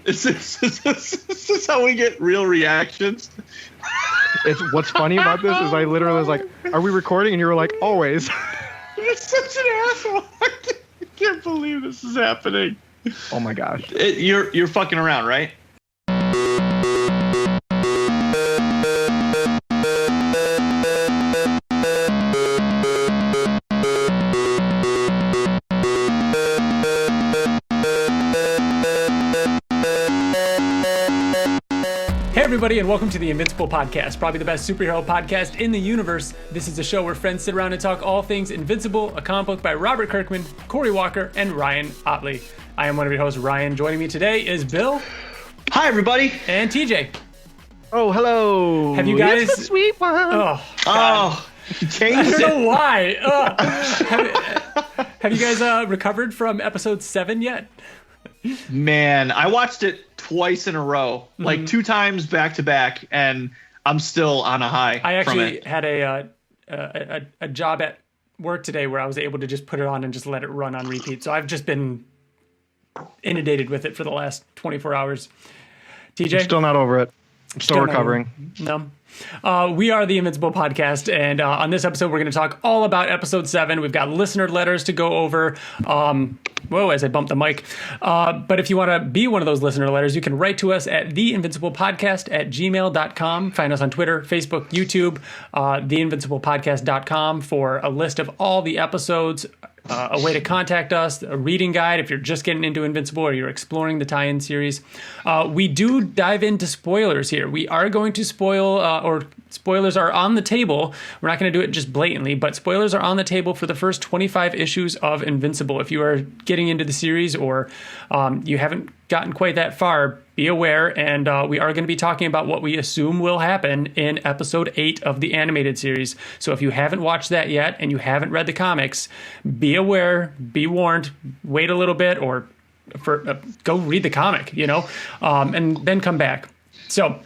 Is this how we get real reactions? What's funny about this is I literally was like, "Are we recording?" And you were like, "Always." You're such an asshole. I can't believe this is happening. Oh my gosh. You're fucking around, right? Everybody, and welcome to the Invincible podcast, probably the best superhero podcast in the universe. This is a show where friends sit around and talk all things Invincible, a comic book by Robert Kirkman, Corey Walker, and Ryan Ottley. I am one of your hosts, Ryan. Joining me today is Bill. Hi, everybody. And TJ. Oh, hello. Have you guys? It's the sweet one. Oh, I don't know why. Have you guys recovered from episode 7 yet? Man, I watched it twice in a row, like 2 times back to back, and I'm still on a high. I actually from it. had a job at work today where I was able to just put it on and just let it run on repeat. So I've just been inundated with it for the last 24 hours. TJ? I'm still not over it. I'm still recovering. No. We are the Invincible podcast, and on this episode, we're going to talk all about episode 7. We've got listener letters to go over. As I bump the mic. But if you want to be one of those listener letters, you can write to us at theinvinciblepodcast@gmail.com. Find us on Twitter, Facebook, YouTube, theinvinciblepodcast.com for a list of all the episodes, a way to contact us, a reading guide if you're just getting into Invincible or you're exploring the tie-in series. We do dive into spoilers here. We are going to spoil, or spoilers are on the table. We're not going to do it just blatantly, but spoilers are on the table for the first 25 issues of Invincible. If you are getting into the series or you haven't gotten quite that far, be aware, and we are going to be talking about what we assume will happen in episode 8 of the animated series. So if you haven't watched that yet and you haven't read the comics, be aware, be warned, wait a little bit, or go read the comic, and then come back. So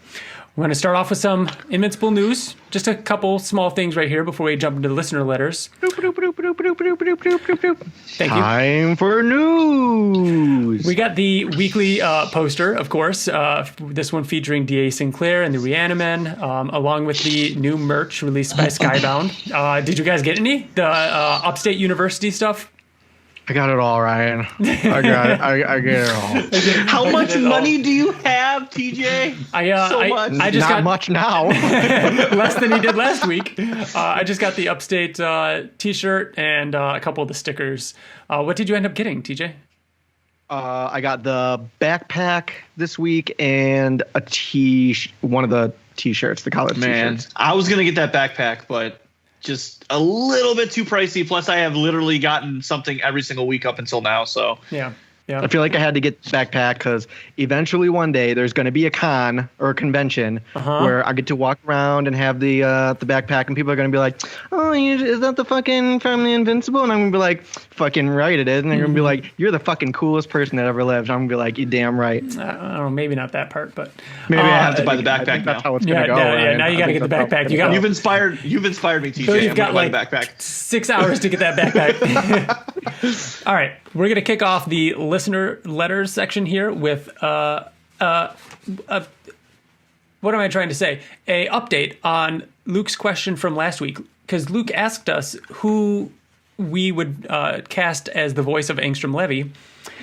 we're going to start off with some Invincible news. Just a couple small things right here before we jump into listener letters. Thank you. Time for news. We got the weekly poster, of course. This one featuring D.A. Sinclair and the Reanimen, along with the new merch released by Skybound. Did you guys get any? The Upstate University stuff? I got it all, Ryan. I got it. I get it all. How much money do you have, TJ? So much. I just got much now. less than he did last week. I just got the Upstate T-shirt and a couple of the stickers. What did you end up getting, TJ? I got the backpack this week and one of the T-shirts, the college T-shirts. I was gonna get that backpack, but just a little bit too pricey. Plus, I have literally gotten something every single week up until now. So yeah. I feel like I had to get the backpack because eventually one day there's going to be a con or a convention where I get to walk around and have the backpack, and people are going to be like, "Oh, is that the fucking from the Invincible?" And I'm going to be like, "Fucking right, it is." And they're going to be like, "You're the fucking coolest person that ever lived." I'm going to be like, "You're damn right." I don't know, maybe not that part, but maybe I have to buy the backpack now. That's how it's going to go. Yeah, now you got to get the backpack. You've inspired me, TJ. So you've got like the backpack. 6 hours to get that backpack. All right, we're going to kick off the listener letters section here with what am I trying to say? A update on Luke's question from last week, because Luke asked us who we would cast as the voice of Angstrom Levy,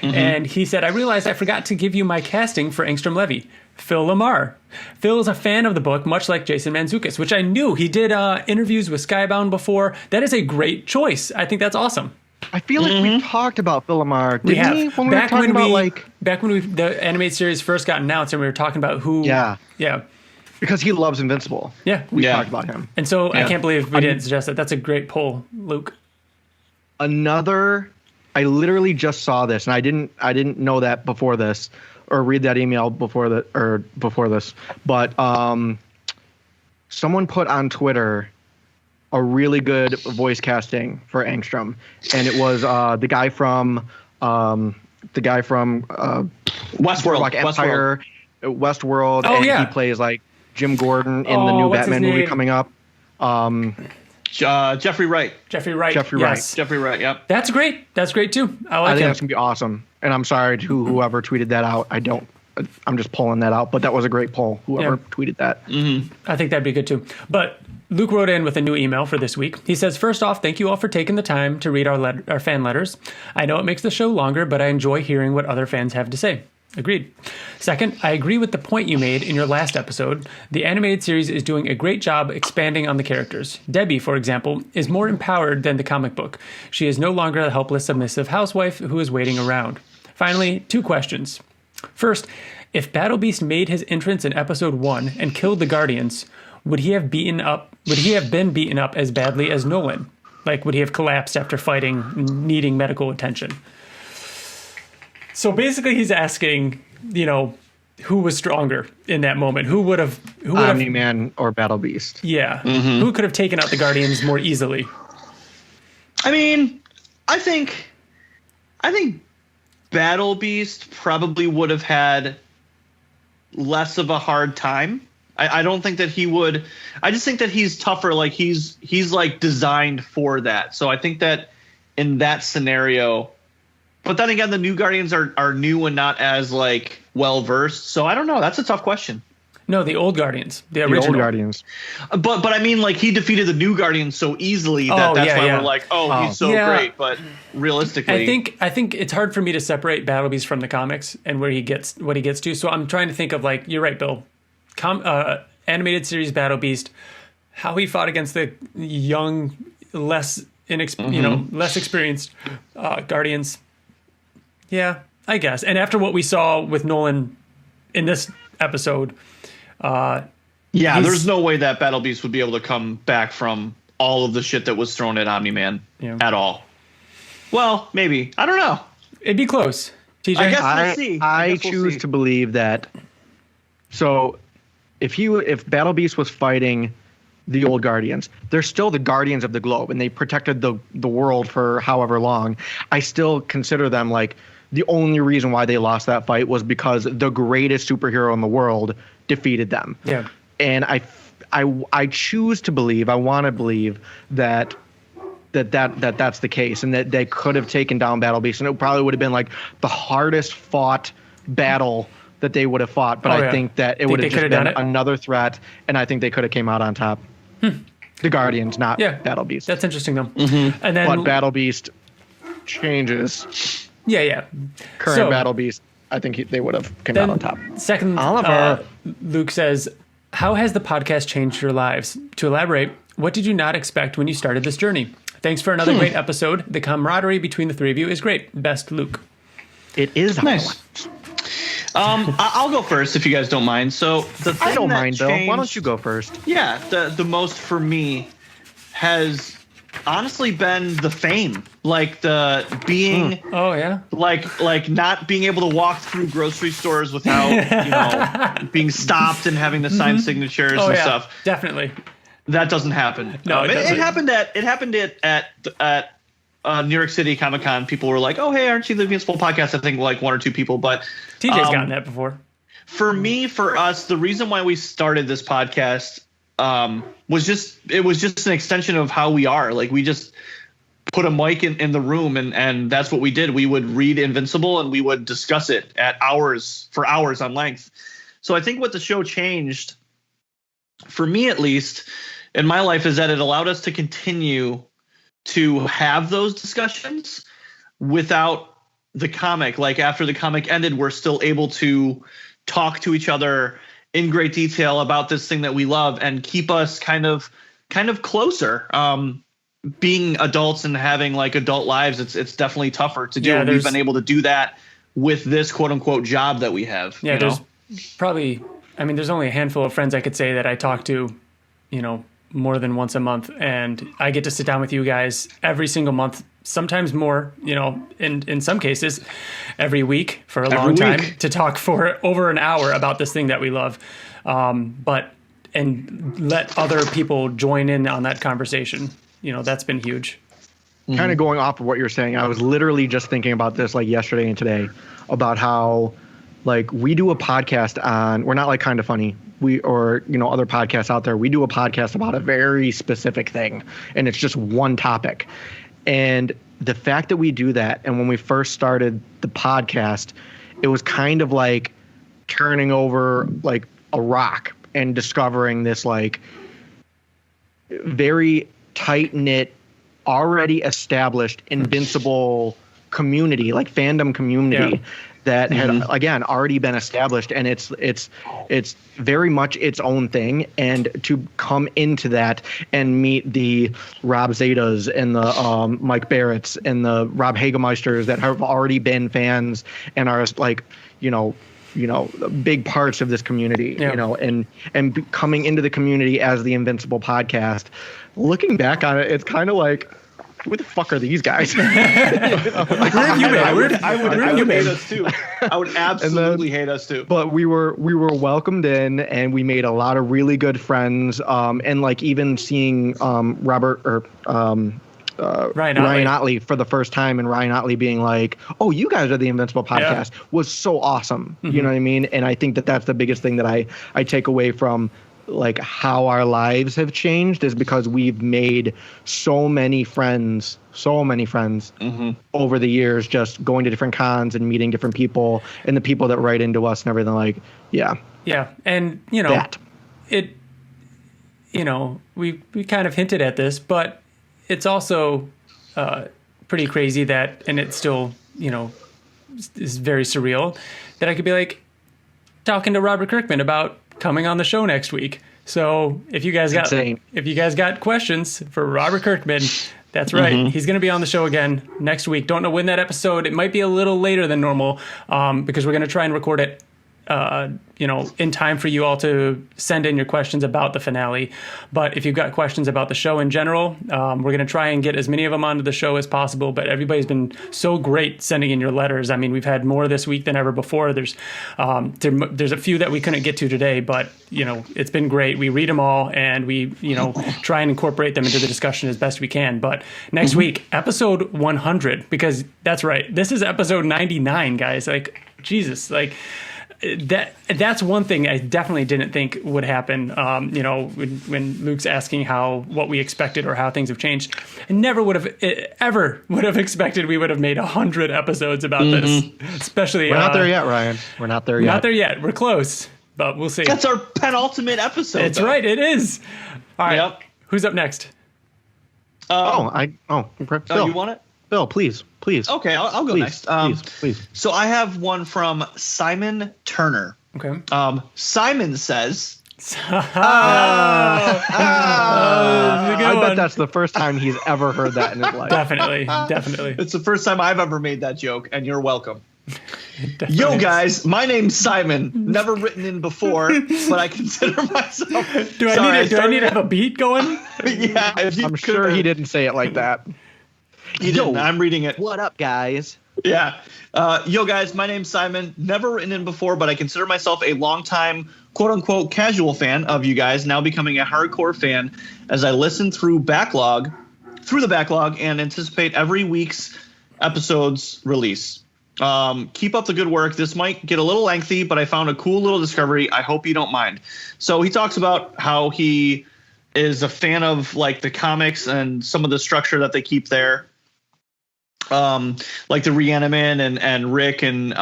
and he said, "I realized I forgot to give you my casting for Angstrom Levy, Phil Lamar. Phil is a fan of the book, much like Jason Mantzoukas," which I knew. He did interviews with Skybound before. That is a great choice. I think that's awesome. I feel like we talked about Phil Lamar. We have. When we were talking about back when the animated series first got announced, and we were talking about who. Yeah. Yeah. Because he loves Invincible. Yeah. We talked about him. And so I can't believe we didn't suggest that. That's a great pull, Luke. I literally just saw this, and I didn't know that before this, or read that email before this. But someone put on Twitter a really good voice casting for Angstrom, and it was the guy from Westworld, like Empire, Westworld, oh, and yeah. he plays like Jim Gordon in the new Batman movie coming up. Jeffrey Wright. Jeffrey Wright. Jeffrey Wright. Yep. That's great. That's great too. I think him. that's gonna be awesome. And I'm sorry to whoever tweeted that out. I don't I'm just pulling that out, but that was a great poll. Whoever tweeted that. I think that'd be good too. But Luke wrote in with a new email for this week. He says, first off, thank you all for taking the time to read our fan letters. I know it makes the show longer, but I enjoy hearing what other fans have to say. Agreed. Second, I agree with the point you made in your last episode. The animated series is doing a great job expanding on the characters. Debbie, for example, is more empowered than the comic book. She is no longer a helpless, submissive housewife who is waiting around. Finally, 2 questions. First, if Battle Beast made his entrance in episode 1 and killed the Guardians, would he have been beaten up as badly as Nolan? Like, would he have collapsed after fighting, needing medical attention? So basically, he's asking, who was stronger in that moment? Who would have Omni-Man or Battle Beast? Yeah. Who could have taken out the Guardians more easily? I mean, I think Battle Beast probably would have had less of a hard time. I don't think that he would. I just think that he's tougher. Like he's like designed for that. So I think that in that scenario. But then again, the new Guardians are new and not as like well versed. So I don't know. That's a tough question. No, the old Guardians, the original. The old Guardians. But I mean, like he defeated the new Guardians so easily that's why we're like, he's so great. But realistically, I think it's hard for me to separate Battle Beast from the comics and what he gets to. So I'm trying to think of like, you're right, Bill. Animated series Battle Beast, how he fought against the young, less experienced Guardians. Yeah, I guess. And after what we saw with Nolan in this episode, there's no way that Battle Beast would be able to come back from all of the shit that was thrown at Omni-Man at all. Well, maybe. I don't know. It'd be close. TJ? I guess we'll see. I choose to believe that. So if Battle Beast was fighting the old Guardians, they're still the guardians of the globe, and they protected the world for however long. I still consider them like the only reason why they lost that fight was because the greatest superhero in the world defeated them. Yeah. And I choose to believe, I want to believe that's the case, and that they could have taken down Battle Beast, and it probably would have been like the hardest fought battle that they would have fought. But I think that it would have just been another threat, and I think they could have came out on top. The Guardians, not Battle Beast. That's interesting though. And then, but Battle Beast changes. Yeah. Current Battle Beast, I think they would have come out on top. Second, Oliver. Luke says, how has the podcast changed your lives? To elaborate, what did you not expect when you started this journey? Thanks for another great episode. The camaraderie between the three of you is great. Best, Luke. It is nice. I'll go first if you guys don't mind. So the thing I don't mind, changed, Bill. Why don't you go first? Yeah, the most for me has honestly been the fame, like the being. Like not being able to walk through grocery stores without being stopped and having to sign signatures and stuff. Definitely. That doesn't happen. No, it happened at New York City Comic Con. People were like, "Oh, hey, aren't you the Invincible podcast?" I think like 1 or 2 people, but TJ's gotten that before. For us, the reason why we started this podcast was just an extension of how we are. Like we just put a mic in the room and that's what we did. We would read Invincible and we would discuss it for hours on length. So I think what the show changed, for me at least, in my life, is that it allowed us to continue to have those discussions without the comic. Like after the comic ended, we're still able to talk to each other in great detail about this thing that we love and keep us kind of closer. Being adults and having like adult lives, it's definitely tougher to do. Yeah, we've been able to do that with this quote unquote job that we have. Yeah, there's probably, there's only a handful of friends I could say that I talk to, more than once a month, and I get to sit down with you guys every single month, sometimes more, in some cases every week for a long time to talk for over an hour about this thing that we love. And let other people join in on that conversation. That's been huge. Kind of going off of what you're saying, I was literally just thinking about this like yesterday and today about how like we do a podcast on, we're not like Kind of Funny, other podcasts out there. We do a podcast about a very specific thing, and it's just one topic. And the fact that we do that, and when we first started the podcast, it was kind of like turning over like a rock and discovering this like very tight-knit, already established Invincible community, like fandom community that had again already been established, and it's very much its own thing. And to come into that and meet the Rob Zetas and the Mike Barretts and the Rob Hagemeisters that have already been fans and are like big parts of this community, and coming into the community as the Invincible podcast. Looking back on it, it's kind of like, who the fuck are these guys? Where have you been? I would hate us too. I would absolutely hate us too. But we were welcomed in, and we made a lot of really good friends. And like even seeing Ryan Ottley for the first time, and Ryan Ottley being like, "Oh, you guys are the Invincible podcast," was so awesome. You know what I mean? And I think that that's the biggest thing that I take away from like how our lives have changed, is because we've made so many friends over the years, just going to different cons and meeting different people, and the people that write into us and everything. Like, and we kind of hinted at this, but it's also pretty crazy that, and it's still is very surreal that I could be like talking to Robert Kirkman about coming on the show next week. So if you guys got questions for Robert Kirkman, that's right. He's going to be on the show again next week. Don't know when that episode. It might be a little later than normal because we're going to try and record it in time for you all to send in your questions about the finale. But if you've got questions about the show in general, we're going to try and get as many of them onto the show as possible. But everybody's been so great sending in your letters. I mean, we've had more this week than ever before. There's a few that we couldn't get to today, but it's been great. We read them all, and we try and incorporate them into the discussion as best we can. But next week, episode 100, because that's right, this is episode 99, guys. Like, Jesus, like. That's one thing I definitely didn't think would happen. When Luke's asking what we expected or how things have changed, I never would have expected we would have made 100 episodes about this. Especially, we're not there yet, Ryan. We're not there yet. Not there yet. We're close, but we'll see. That's our penultimate episode. That's right. It is. All right. Yep. Who's up next? Okay. Phil. You want it? Phil, please. Okay, I'll go next. Please. So I have one from Simon Turner. Okay. Simon says, I bet that's the first time he's ever heard that in his life. Definitely. It's the first time I've ever made that joke, and you're welcome. Yo, guys, my name's Simon. Never written in before, but I consider myself. Do I need to have a beat going? Yeah, I'm sure he didn't say it like that. He didn't. I'm reading it. What up, guys? Yeah. Yo, guys, my name's Simon. Never written in before, but I consider myself a longtime, quote-unquote, casual fan of you guys, now becoming a hardcore fan as I listen through the backlog, and anticipate every week's episode's release. Keep up the good work. This might get a little lengthy, but I found a cool little discovery. I hope you don't mind. So he talks about how he is a fan of like the comics and some of the structure that they keep there. Like the Reaniman and Rick and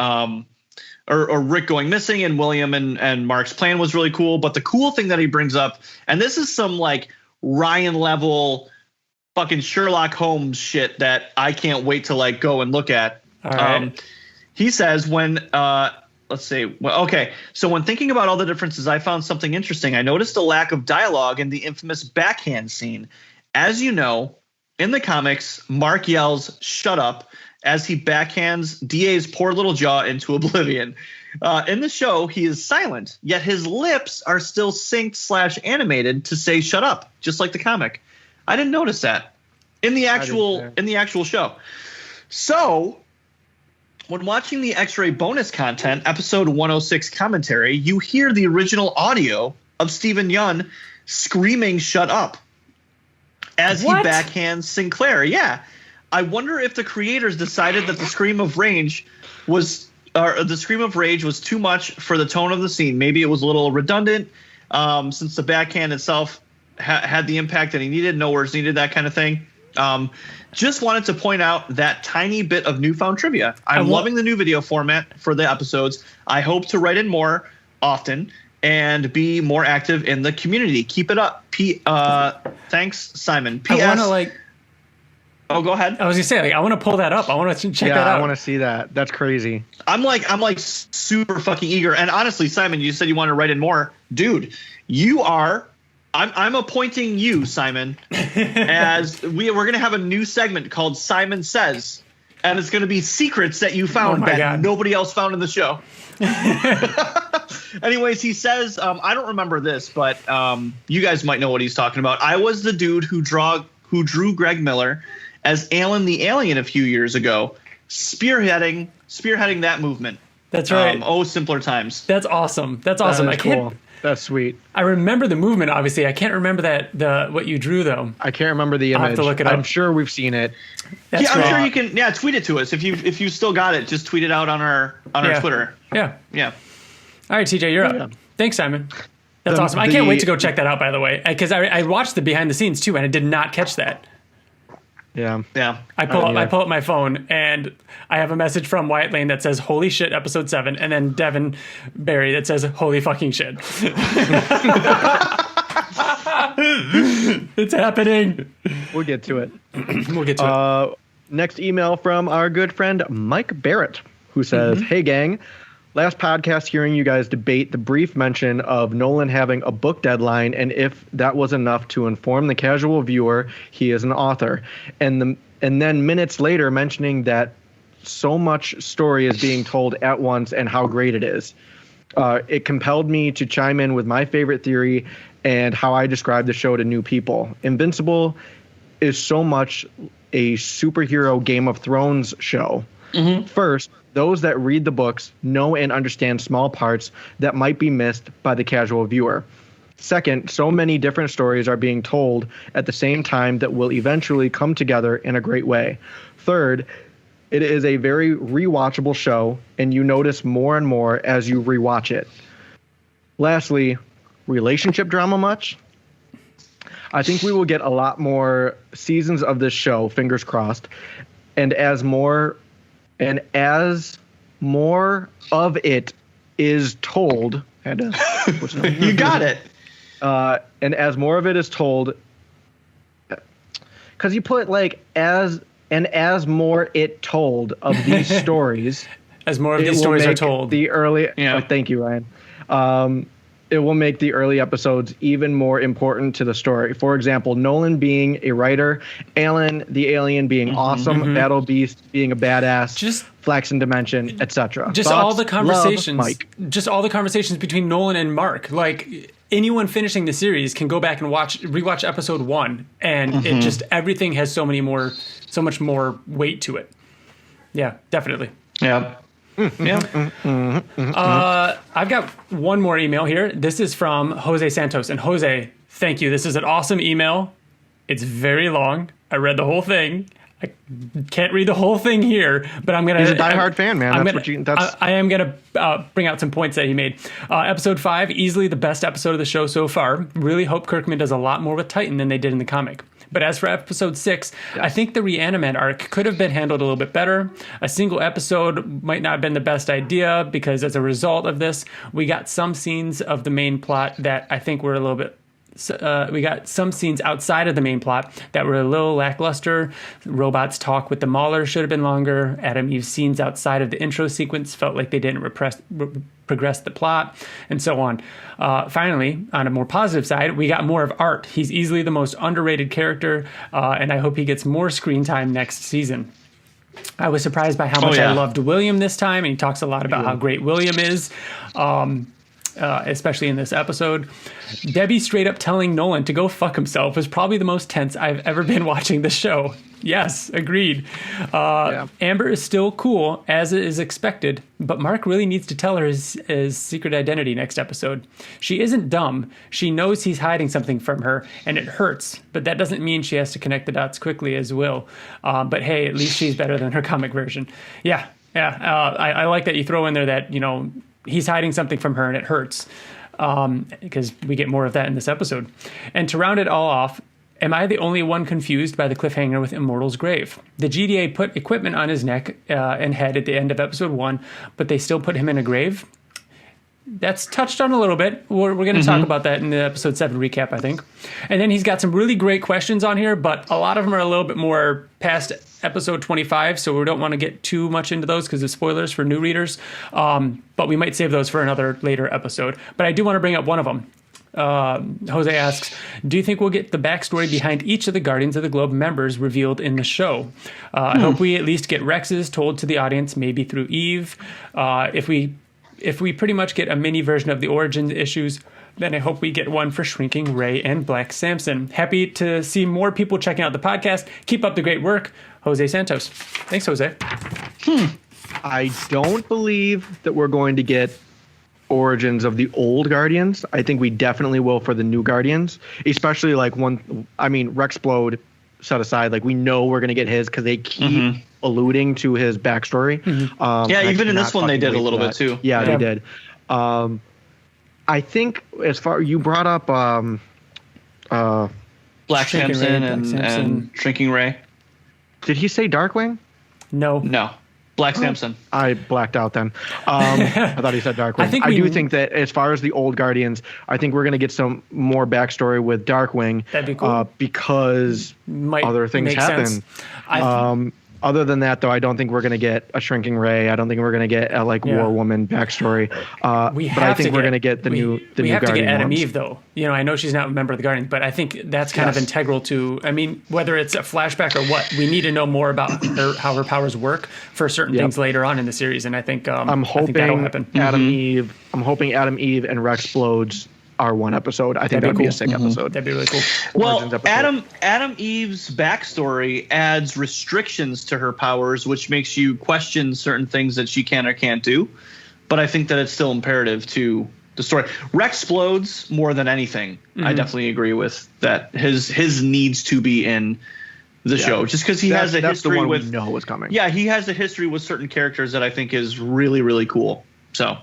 or Rick going missing, and William and Mark's plan was really cool. But the cool thing that he brings up, and this is some like Ryan level fucking Sherlock Holmes shit that I can't wait to like go and look at. All right. He says when so when thinking about all the differences, I found something interesting. I noticed a lack of dialogue in the infamous backhand scene. As you know, in the comics, Mark yells, "Shut up," as he backhands DA's poor little jaw into oblivion. In the show, he is silent, yet his lips are still synced / animated to say "shut up," just like the comic. I didn't notice that in the actual show. So when watching the X-Ray bonus content, episode 106 commentary, you hear the original audio of Stephen Yeun screaming "shut up" as he backhands Sinclair. Yeah. I wonder if the creators decided that the scream of rage was too much for the tone of the scene. Maybe it was a little redundant since the backhand itself had the impact that he needed. No words needed, that kind of thing. Just wanted to point out that tiny bit of newfound trivia. I'm loving the new video format for the episodes. I hope to write in more often and be more active in the community. Keep it up. Thanks, Simon. P.S. I want to like. Oh, go ahead. I was gonna say, like, I want to pull that up. I want to check that out. I want to see that. That's crazy. I'm like super fucking eager. And honestly, Simon, you said you wanted to write in more, dude. You are. I'm appointing you, Simon, as we're going to have a new segment called Simon Says, and it's going to be secrets that you found that nobody else found in the show. Anyways, he says, I don't remember this, but you guys might know what he's talking about. I was the dude who drew Greg Miller as Alan the Alien a few years ago, spearheading that movement. That's right. Simpler times. That's awesome. That's awesome. That is cool. That's sweet. I remember the movement, obviously. I can't remember what you drew, though. I can't remember the image. I'll have to look it up. I'm sure we've seen it. That's I'm sure you can. Yeah, tweet it to us if you still got it. Just tweet it out on our Twitter. Yeah. Yeah. All right, TJ, you're up. Thanks, Simon. That's awesome. I can't wait to go check that out, by the way, because I watched the behind the scenes too, and I did not catch that. Yeah. I pull up my phone, and I have a message from Wyatt Layne that says "Holy shit, episode 7," and then Devin Barry that says "Holy fucking shit." It's happening. We'll get to it. We'll get to it. Next email from our good friend Mike Barrett, who says, "Hey gang, last podcast hearing you guys debate the brief mention of Nolan having a book deadline and if that was enough to inform the casual viewer he is an author, and then minutes later mentioning that so much story is being told at once and how great it is. It compelled me to chime in with my favorite theory and how I describe the show to new people. Invincible is so much a superhero Game of Thrones show. First, those that read the books know and understand small parts that might be missed by the casual viewer. Second, so many different stories are being told at the same time that will eventually come together in a great way. Third, it is a very rewatchable show, and you notice more and more as you rewatch it. Lastly, relationship drama much? I think we will get a lot more seasons of this show, fingers crossed, and as more of it is told, you got it. And as more of it is told, because you put like as more it told of these stories, as more of these stories are told. Thank you, Ryan. It will make the early episodes even more important to the story. For example, Nolan being a writer, Alan the alien being awesome, Battle Beast being a badass, just Flax and Dimension, etc. Just Thoughts, all the conversations, love, Mike. Just all the conversations between Nolan and Mark. Like anyone finishing the series can go back and rewatch episode 1, and it just everything has so much more weight to it. Yeah, definitely. Yeah. I've got one more email here. This is from Jose Santos. And Jose, thank you. This is an awesome email. It's very long. I read the whole thing. I can't read the whole thing here, but I'm gonna. He's a diehard fan, man. I am gonna bring out some points that he made. Episode 5, easily the best episode of the show so far. Really hope Kirkman does a lot more with Titan than they did in the comic. But as for episode 6, I think the Reanimate arc could have been handled a little bit better. A single episode might not have been the best idea because as a result of this, we got some scenes of the main plot that I think were a little bit... we got some scenes outside of the main plot that were a little lackluster. Robots talk with the Mauler should have been longer. Adam Eve's scenes outside of the intro sequence felt like they didn't progress the plot, and so on. Finally, on a more positive side, we got more of Art. He's easily the most underrated character, and I hope he gets more screen time next season. I was surprised by how much I loved William this time, and he talks a lot about how great William is. Especially in this episode. Debbie straight up telling Nolan to go fuck himself was probably the most tense I've ever been watching the show. Yes, agreed. Amber is still cool, as is expected, but Mark really needs to tell her his secret identity next episode. She isn't dumb. She knows he's hiding something from her, and it hurts, but that doesn't mean she has to connect the dots quickly as Will. But hey, at least she's better than her comic version. I like that you throw in there that, he's hiding something from her and it hurts, because we get more of that in this episode. And to round it all off, Am I the only one confused by the cliffhanger with Immortal's grave? The GDA put equipment on his neck and head at the end of episode 1, but they still put him in a grave? That's touched on a little bit. We're going to talk about that in the episode 7 recap, I think. And then he's got some really great questions on here, but a lot of them are a little bit more past episode 25, so we don't want to get too much into those because of spoilers for new readers. But we might save those for another later episode. But I do want to bring up one of them. Jose asks, do you think we'll get the backstory behind each of the Guardians of the Globe members revealed in the show? I hope we at least get Rex's told to the audience, maybe through Eve. If we pretty much get a mini version of the origin issues, then I hope we get one for Shrinking Ray and Black Samson. Happy to see more people checking out the podcast. Keep up the great work. Jose Santos. Thanks, Jose. I don't believe that we're going to get origins of the old Guardians. I think we definitely will for the new Guardians, especially like Rexplode set aside. Like, we know we're going to get his because they keep alluding to his backstory. Even in this one they did a little bit too. Yeah, they did. I think as far you brought up Black Samson and Shrinking Ray. Did he say Darkwing? No. Black Samson. I blacked out then. I thought he said Darkwing. I do think that as far as the old Guardians, I think we're going to get some more backstory with Darkwing. That'd be cool. Because other things happen. Other than that, though, I don't think we're going to get a Shrinking Ray. I don't think we're going to get a War Woman backstory. But I think we're going to get the new Guardian. We have to get Adam ones. Eve, though. You know, I know she's not a member of the Guardians, but I think that's kind of integral to. I mean, whether it's a flashback or what, we need to know more about how her powers work for certain things later on in the series. And I think I'm hoping that'll happen. Adam Eve. I'm hoping Adam Eve and Rexplodes are one episode. I think that'd be a sick episode. That'd be really cool. Well, Adam Eve's backstory adds restrictions to her powers, which makes you question certain things that she can or can't do. But I think that it's still imperative to the story. Rexplodes more than anything. I definitely agree with that. His needs to be in the show, just because he has a history the one with. We know what's coming. Yeah, he has a history with certain characters that I think is really, really cool. So.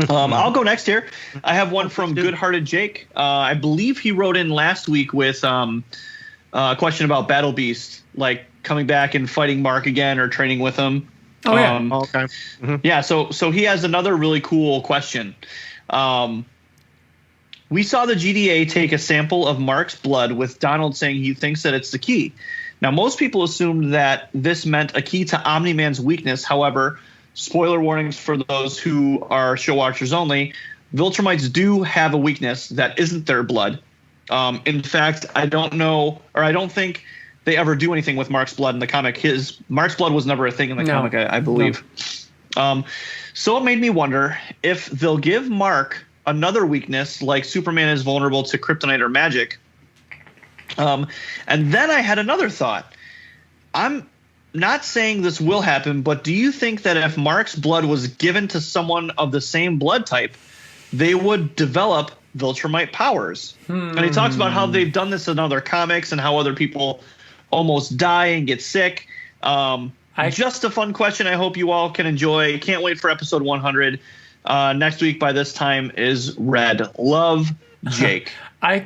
I'll go next here. I have one from Good-Hearted Jake. I believe he wrote in last week with a question about Battle Beast, like coming back and fighting Mark again or training with him. Oh, yeah. Okay. Yeah, so he has another really cool question. We saw the GDA take a sample of Mark's blood with Donald saying he thinks that it's the key. Now, most people assumed that this meant a key to Omni-Man's weakness. However, spoiler warnings for those who are show watchers only. Viltrumites do have a weakness that isn't their blood. In fact, I don't think they ever do anything with Mark's blood in the comic. Mark's blood was never a thing in the comic, I believe. No. So it made me wonder if they'll give Mark another weakness, like Superman is vulnerable to kryptonite or magic. And then I had another thought. I'm not saying this will happen, but do you think that if Mark's blood was given to someone of the same blood type, they would develop Viltrumite powers? And he talks about how they've done this in other comics and how other people almost die and get sick. Just a fun question I hope you all can enjoy. Can't wait for episode 100. Next week by this time is Red. Love, Jake. I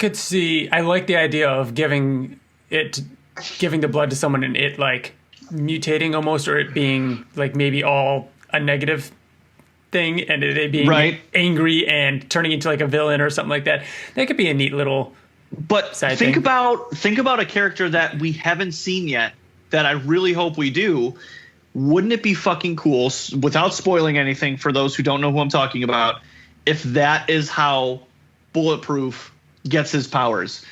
like the idea of giving the blood to someone and it like mutating almost, or it being like maybe all a negative thing and it being angry and turning into like a villain or something like that. That could be a neat little side think thing. Think about a character that we haven't seen yet that I really hope we do. Wouldn't it be fucking cool, without spoiling anything for those who don't know who I'm talking about, if that is how Bulletproof gets his powers?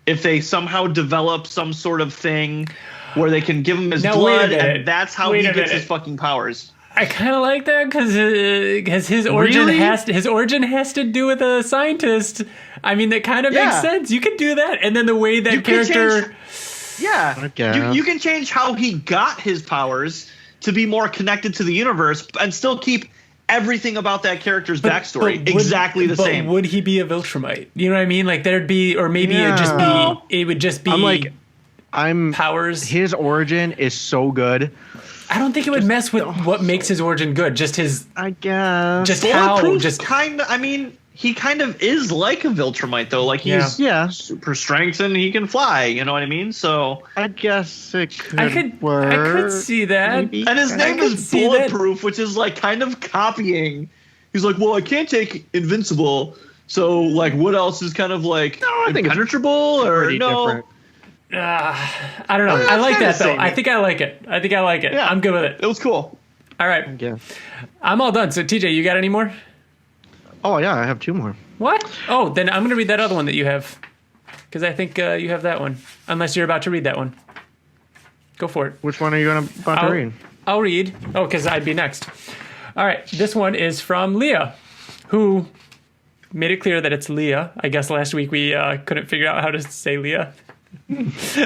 If they somehow develop some sort of thing where they can give him his blood and that's how he gets his fucking powers. I kind of like that because his origin has to do with a scientist. I mean, that kind of makes sense. You could do that, and then the way that character, you can change how he got his powers to be more connected to the universe, and still keep everything about that character's backstory exactly the same. Would he be a Viltrumite? You know what I mean? Like there'd be, or maybe it would just be. Powers. His origin is so good. I don't think it would mess with what makes his origin good. Just his. I guess. Just how. Just kind of. I mean, he kind of is like a Viltrumite, though. Like, he's super strength and he can fly. You know what I mean? So I guess it could work. I could see that. Maybe. And his name is Bulletproof, which is like kind of copying. He's like, well, I can't take Invincible. So, like, what else is kind of like impenetrable or no? Different. I don't know. I like that, though. I think I like it. Yeah. I'm good with it. It was cool. All right. Yeah. I'm all done. So, TJ, you got any more? Oh, yeah, I have 2 more. What? Oh, then I'm going to read that other one that you have. Because I think you have that one. Unless you're about to read that one. Go for it. Which one are you about to read? I'll read. Oh, because I'd be next. All right. This one is from Leah, who made it clear that it's Leah. I guess last week we couldn't figure out how to say Leah. We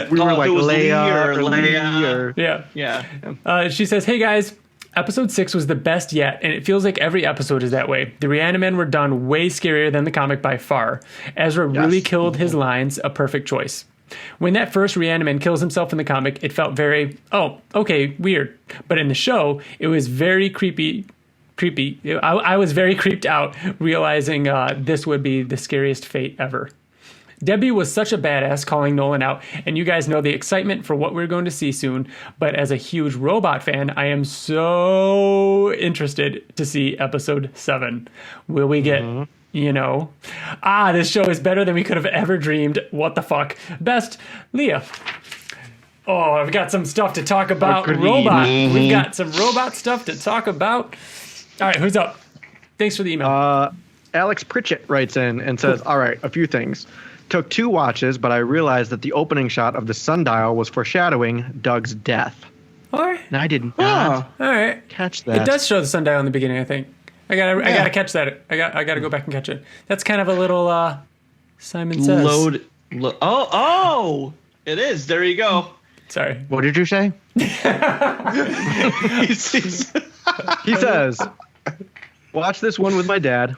were like Leia. Yeah. She says, hey, guys. Episode 6 was the best yet, and it feels like every episode is that way. The Reanimen were done way scarier than the comic by far. Ezra really killed his lines, a perfect choice. When that first Reanimen kills himself in the comic, it felt very, okay, weird. But in the show, it was very creepy. I was very creeped out, realizing this would be the scariest fate ever. Debbie was such a badass calling Nolan out, and you guys know the excitement for what we're going to see soon, but as a huge robot fan, I am so interested to see episode 7. Will we get, this show is better than we could have ever dreamed. What the fuck? Best, Leah. Oh, I've got some stuff to talk about. Robot. We've got some robot stuff to talk about. All right, who's up? Thanks for the email. Alex Pritchett writes in and says, all right, a few things. Took 2 watches, but I realized that the opening shot of the sundial was foreshadowing Doug's death. All right. And I did not catch that. It does show the sundial in the beginning, I think. I gotta catch that. I gotta go back and catch it. That's kind of a little Simon Says. It is. There you go. Sorry. What did you say? He says, watch this one with my dad,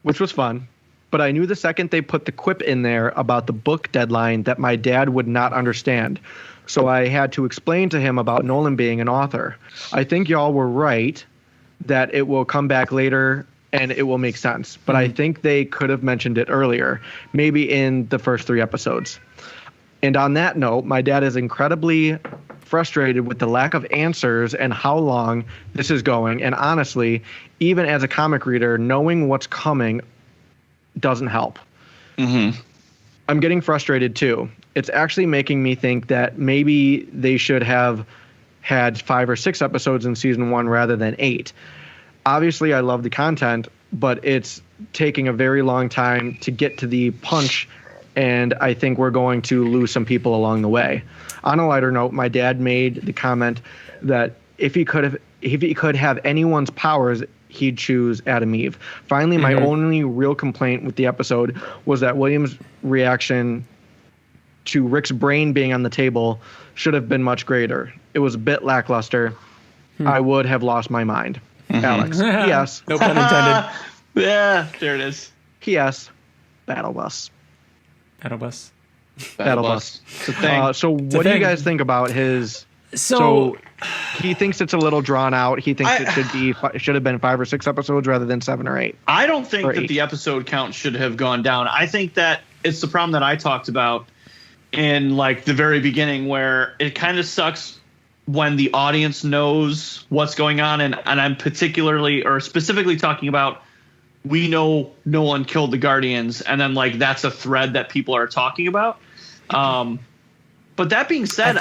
which was fun. But I knew the second they put the quip in there about the book deadline that my dad would not understand. So I had to explain to him about Nolan being an author. I think y'all were right that it will come back later and it will make sense. But I think they could have mentioned it earlier, maybe in the first 3 episodes. And on that note, my dad is incredibly frustrated with the lack of answers and how long this is going. And honestly, even as a comic reader, knowing what's coming doesn't help. I'm getting frustrated too. It's actually making me think that maybe they should have had 5 or 6 episodes in season 1 rather than 8. Obviously, I love the content, but it's taking a very long time to get to the punch, and I think we're going to lose some people along the way. On a lighter note, my dad made the comment that if he could have anyone's powers, he'd choose Adam Eve. Finally, my only real complaint with the episode was that William's reaction to Rick's brain being on the table should have been much greater. It was a bit lackluster. I would have lost my mind. Alex. Yes. No pun intended. Yeah, there it is. P.S. Battle Bus. Battle Bus. It's a thing. So what do you guys think about his... So he thinks it's a little drawn out. He thinks it should have been 5 or 6 episodes rather than 7 or 8. I don't think that the episode count should have gone down. I think that it's the problem that I talked about in like the very beginning, where it kind of sucks when the audience knows what's going on, and I'm specifically talking about, we know Nolan killed the Guardians, and then like that's a thread that people are talking about. But that being said,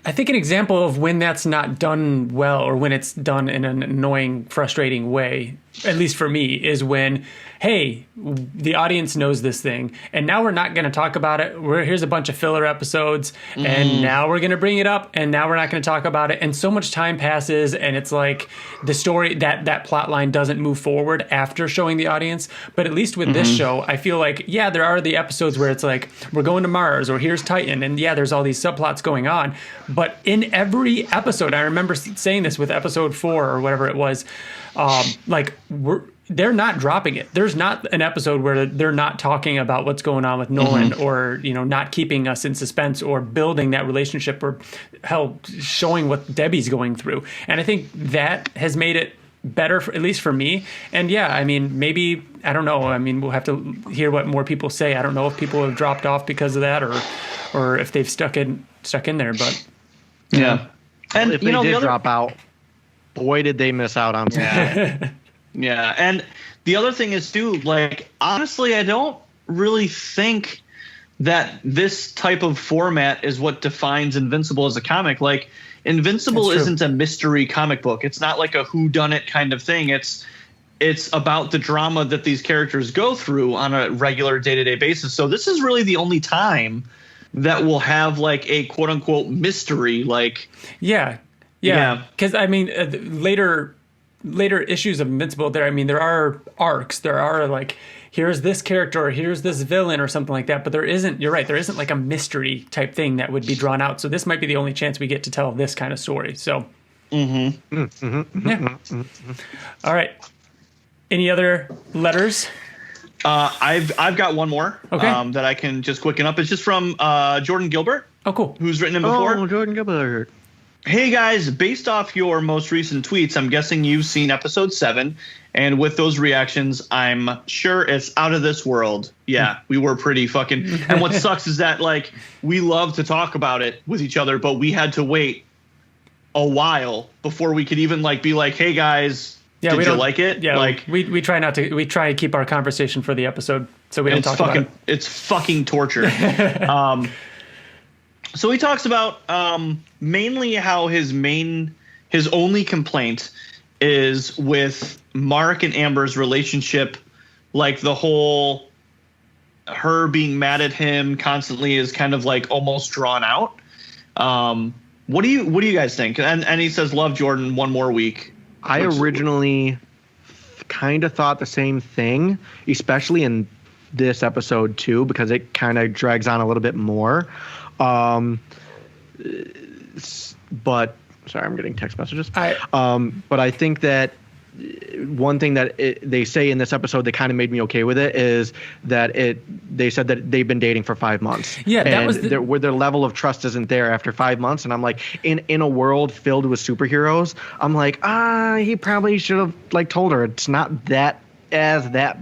I think an example of when that's not done well, or when it's done in an annoying, frustrating way, at least for me, is when, hey, the audience knows this thing, and now we're not going to talk about it. Here's a bunch of filler episodes, and now we're going to bring it up, and now we're not going to talk about it. And so much time passes, and it's like the story, that plot line doesn't move forward after showing the audience. But at least with this show, I feel like, yeah, there are the episodes where it's like, we're going to Mars, or here's Titan, and yeah, there's all these subplots going on. But in every episode, I remember saying this with episode 4 or whatever it was, they're not dropping it. There's not an episode where they're not talking about what's going on with Nolan, or not keeping us in suspense, or building that relationship, or hell, showing what Debbie's going through. And I think that has made it better, at least for me. And yeah, I mean, maybe, I don't know. I mean, we'll have to hear what more people say. I don't know if people have dropped off because of that or if they've stuck in there, but yeah. And if they did drop out, boy, did they miss out on something. Yeah. And the other thing is too, like, honestly, I don't really think that this type of format is what defines Invincible as a comic. Like, Invincible isn't a mystery comic book. It's not like a whodunit kind of thing. It's about the drama that these characters go through on a regular day-to-day basis. So this is really the only time that we'll have like a quote unquote mystery. Like, yeah. Because I mean, later issues of Invincible, there are arcs. There are like, here's this character, or here's this villain, or something like that. But there isn't. You're right. There isn't like a mystery type thing that would be drawn out. So this might be the only chance we get to tell this kind of story. So, yeah. All right. Any other letters? I've got one more. Okay. That I can just quicken up. It's just from Jordan Gilbert. Oh, cool. Who's written it before? Oh, Jordan Gilbert. Hey guys, based off your most recent tweets, I'm guessing you've seen episode 7, and with those reactions, I'm sure it's out of this world. Yeah, we were pretty fucking. And what sucks is that like we love to talk about it with each other, but we had to wait a while before we could even like be like, hey guys, did you like it? Yeah, like we try not to. We try to keep our conversation for the episode, so we don't talk about it. It's fucking torture. So he talks about mainly how his only complaint is with Mark and Amber's relationship, like the whole her being mad at him constantly is kind of like almost drawn out. What do you guys think? And he says, love Jordan, one more week. I originally kind of thought the same thing, especially in this episode too, because it kind of drags on a little bit more. But sorry, I'm getting text messages. But I think that one thing that they say in this episode that kind of made me okay with it is that they said that they've been dating for 5 months. Yeah, that was where their level of trust isn't there after 5 months. And I'm like, in a world filled with superheroes, I'm like, he probably should have like told her it's not that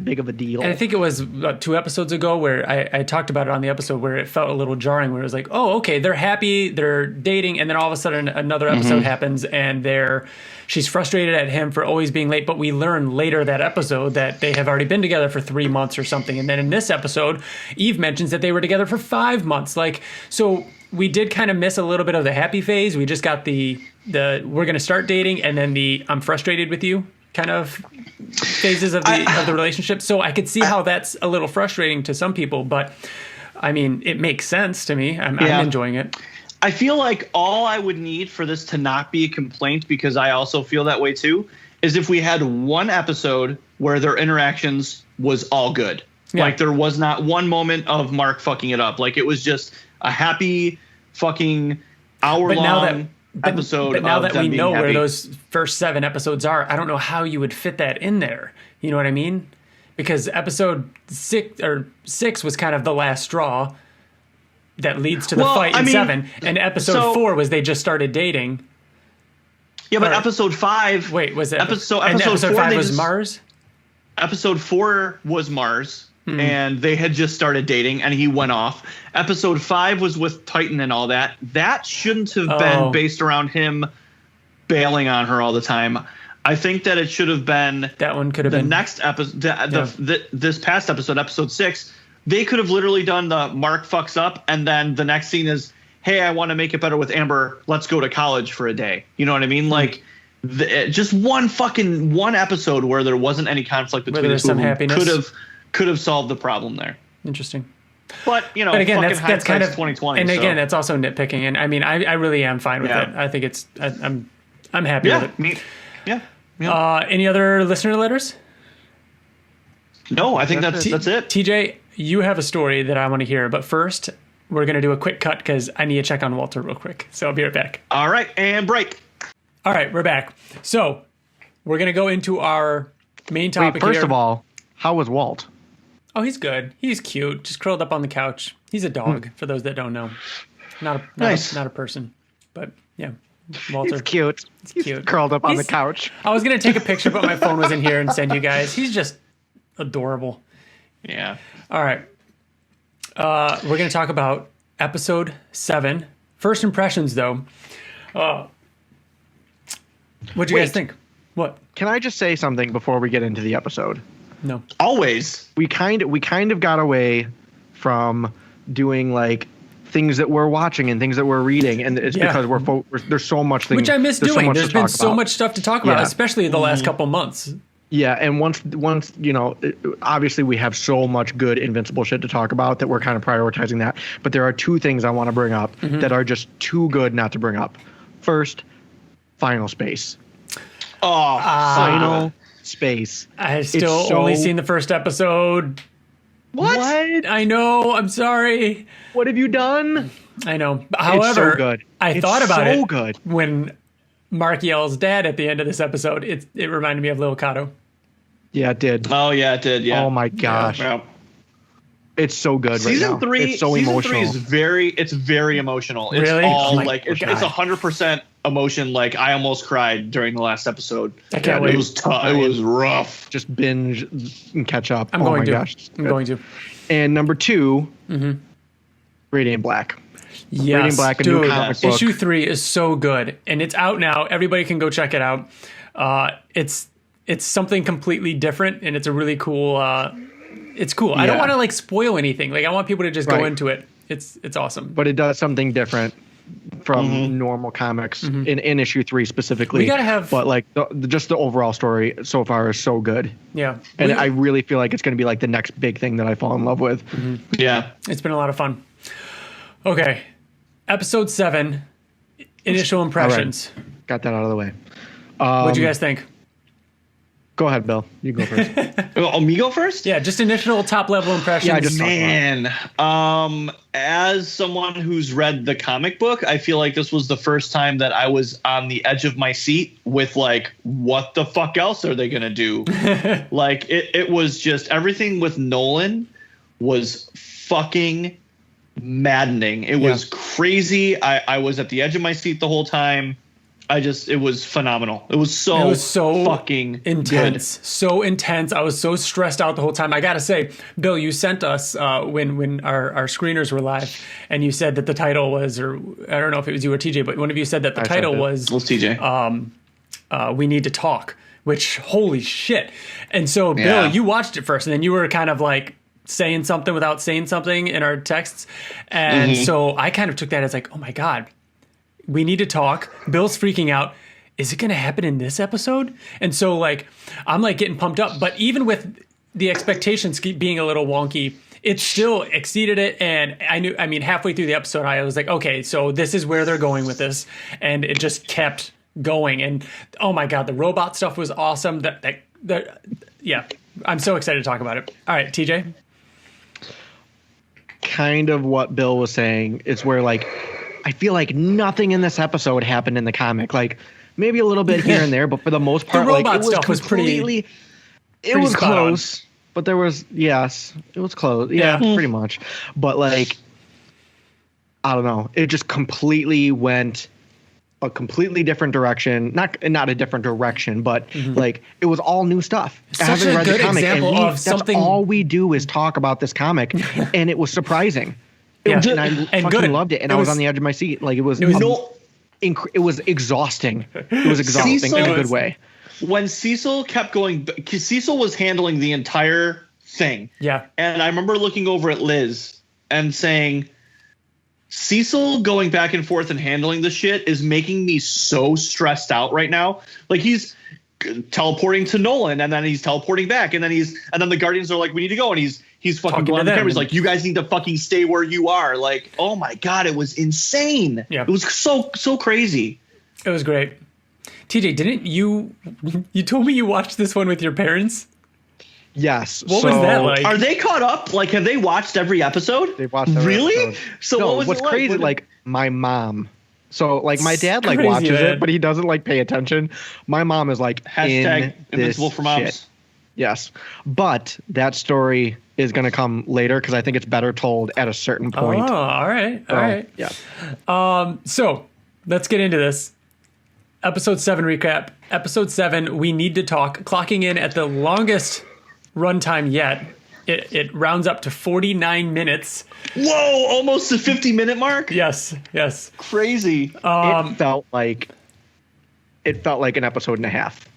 big of a deal. And I think it was 2 episodes ago where I talked about it on the episode where it felt a little jarring, where it was like, oh, okay, they're happy, they're dating, and then all of a sudden another episode happens and she's frustrated at him for always being late, but we learn later that episode that they have already been together for 3 months or something. And then in this episode, Eve mentions that they were together for 5 months. Like, so we did kind of miss a little bit of the happy phase. We just got the we're going to start dating, and then the I'm frustrated with you kind of phases of the relationship. So I could see how that's a little frustrating to some people, but I mean, it makes sense to me. I'm enjoying it. I feel like all I would need for this to not be a complaint, because I also feel that way too, is if we had one episode where their interactions was all good. Yeah. Like there was not one moment of Mark fucking it up. Like it was just a happy fucking hour-long episode. But now that we know happy. Where those first 7 episodes are, I don't know how you would fit that in there. You know what I mean? Because episode 6 was kind of the last straw that leads to the fight in 7, and episode 4 was they just started dating. Yeah, but episode 5. Wait, was it episode 4 5 was Mars? Episode 4 was Mars. And they had just started dating, and he went off. Episode 5 was with Titan and all that. That shouldn't have been based around him bailing on her all the time. I think that it should have been that one could have been the next episode. This past episode, episode 6, they could have literally done the Mark fucks up, and then the next scene is, hey, I want to make it better with Amber. Let's go to college for a day. You know what I mean? Like. Just one episode where there wasn't any conflict between the two of them could have solved the problem there. Interesting. But but again, that's kind of 2020. And again, that's also nitpicking. And I mean, I really am fine with it. I think I'm happy with it. Yeah. Any other listener letters? No, I think that's it. TJ, you have a story that I want to hear, but first we're going to do a quick cut because I need to check on Walter real quick. So I'll be right back. All right, and break. All right, we're back. So we're going to go into our main topic First of all, how was Walt? Oh, he's good. He's cute. Just curled up on the couch. He's a dog, for those that don't know. Not a person, but yeah. Walter. He's cute. He's cute. Curled up on the couch. I was going to take a picture, but my phone was in here and send you guys. He's just adorable. Yeah. All right. We're going to talk about episode 7. First impressions, though. What'd you guys think? What? Can I just say something before we get into the episode? No. Always. We kind of got away from doing like things that we're watching and things that we're reading, and it's because there's so much things which I miss doing. There's been so about. Much stuff to talk about, especially the last couple months. Yeah, and once obviously we have so much good Invincible shit to talk about that we're kind of prioritizing that. But there are 2 things I want to bring up that are just too good not to bring up. First, Final Space. Oh, Final Space. I've still only seen the first episode. What? I know. I'm sorry. What have you done? I know. However, it's so good. I thought about it good. when Mark yells "Dad" at the end of this episode. It reminded me of Lil Kato. Yeah, it did. Oh yeah, it did. Yeah. Oh my gosh. Yeah. It's so good right now. Season 3. It's so season emotional. 3 is very emotional. It's Really? all Oh it's 100% emotion. Like I almost cried during the last episode. I can't wait. It was tough. It was rough. Just binge and catch up. I'm going to. And number 2, Radiant Black. Yes, Radiant Black, a dude, new comic book. Issue 3 is so good, and it's out now. Everybody can go check it out. It's something completely different, and it's a really cool. It's cool. I don't want to like spoil anything. Like I want people to just go into it. It's awesome. But it does something different from normal comics in issue 3 specifically. We gotta have, but like just the overall story so far is so good. Yeah, and I really feel like it's going to be like the next big thing that I fall in love with. Yeah, it's been a lot of fun. Okay, episode 7, initial impressions. Right. Got that out of the way. What'd you guys think? Go ahead, Bill. You go first. Oh, me go first? Yeah, just initial top level impressions. Yeah, just man. As someone who's read the comic book, I feel like this was the first time that I was on the edge of my seat with like, what the fuck else are they gonna do? Like it was just everything with Nolan was fucking maddening. It was crazy. I was at the edge of my seat the whole time. It was phenomenal. It was so fucking intense. Good. So intense. I was so stressed out the whole time. I got to say, Bill, you sent us when our screeners were live, and you said that the title was, or I don't know if it was you or TJ, but one of you said that the title was TJ. We Need to Talk, which holy shit. And so, Bill, you watched it first, and then you were kind of like saying something without saying something in our texts. And so I kind of took that as like, oh my God. We need to talk. Bill's freaking out. Is it going to happen in this episode? And so, like, I'm like getting pumped up. But even with the expectations being a little wonky, it still exceeded it. And I mean, halfway through the episode, I was like, okay, so this is where they're going with this. And it just kept going. And oh my God, the robot stuff was awesome. Yeah, I'm so excited to talk about it. All right, TJ. Kind of what Bill was saying is where like, I feel like nothing in this episode happened in the comic. Like maybe a little bit here and there, but for the most part, the robot like, it was stuff was pretty. It was close, but there was it was close. Yeah, pretty much. But like, I don't know. It just completely went a completely different direction. Not a different direction, but like it was all new stuff. I haven't read the comic, and that's all we do is talk about this comic, and it was surprising. And I fucking loved it, and I was on the edge of my seat. Like it was exhausting. It was exhausting in a good way. When Cecil kept going, Cecil was handling the entire thing. Yeah, and I remember looking over at Liz and saying, Cecil going back and forth and handling the shit is making me so stressed out right now. Like he's teleporting to Nolan, and then he's teleporting back, and then the Guardians are like, we need to go, and he's fucking going on the camera. He's like, you guys need to fucking stay where you are. Like, oh my God, it was insane. Yeah, it was so crazy. It was great. TJ, didn't you told me you watched this one with your parents? Yes. What was that like? Are they caught up? Like, have they watched every episode? They've watched every episode. So no, what was what's it like? crazy? Like my mom. So like my dad like watches it, but he doesn't like pay attention. My mom is like hashtag Invincible for moms. Shit. Yes, but that story is going to come later because I think it's better told at a certain point. Oh, all right. Yeah. So let's get into this. Episode 7 recap. Episode 7, We Need to Talk, clocking in at the longest runtime yet. It rounds up to 49 minutes. Whoa, almost the 50-minute mark? Yes. Crazy. It felt like an episode and a half.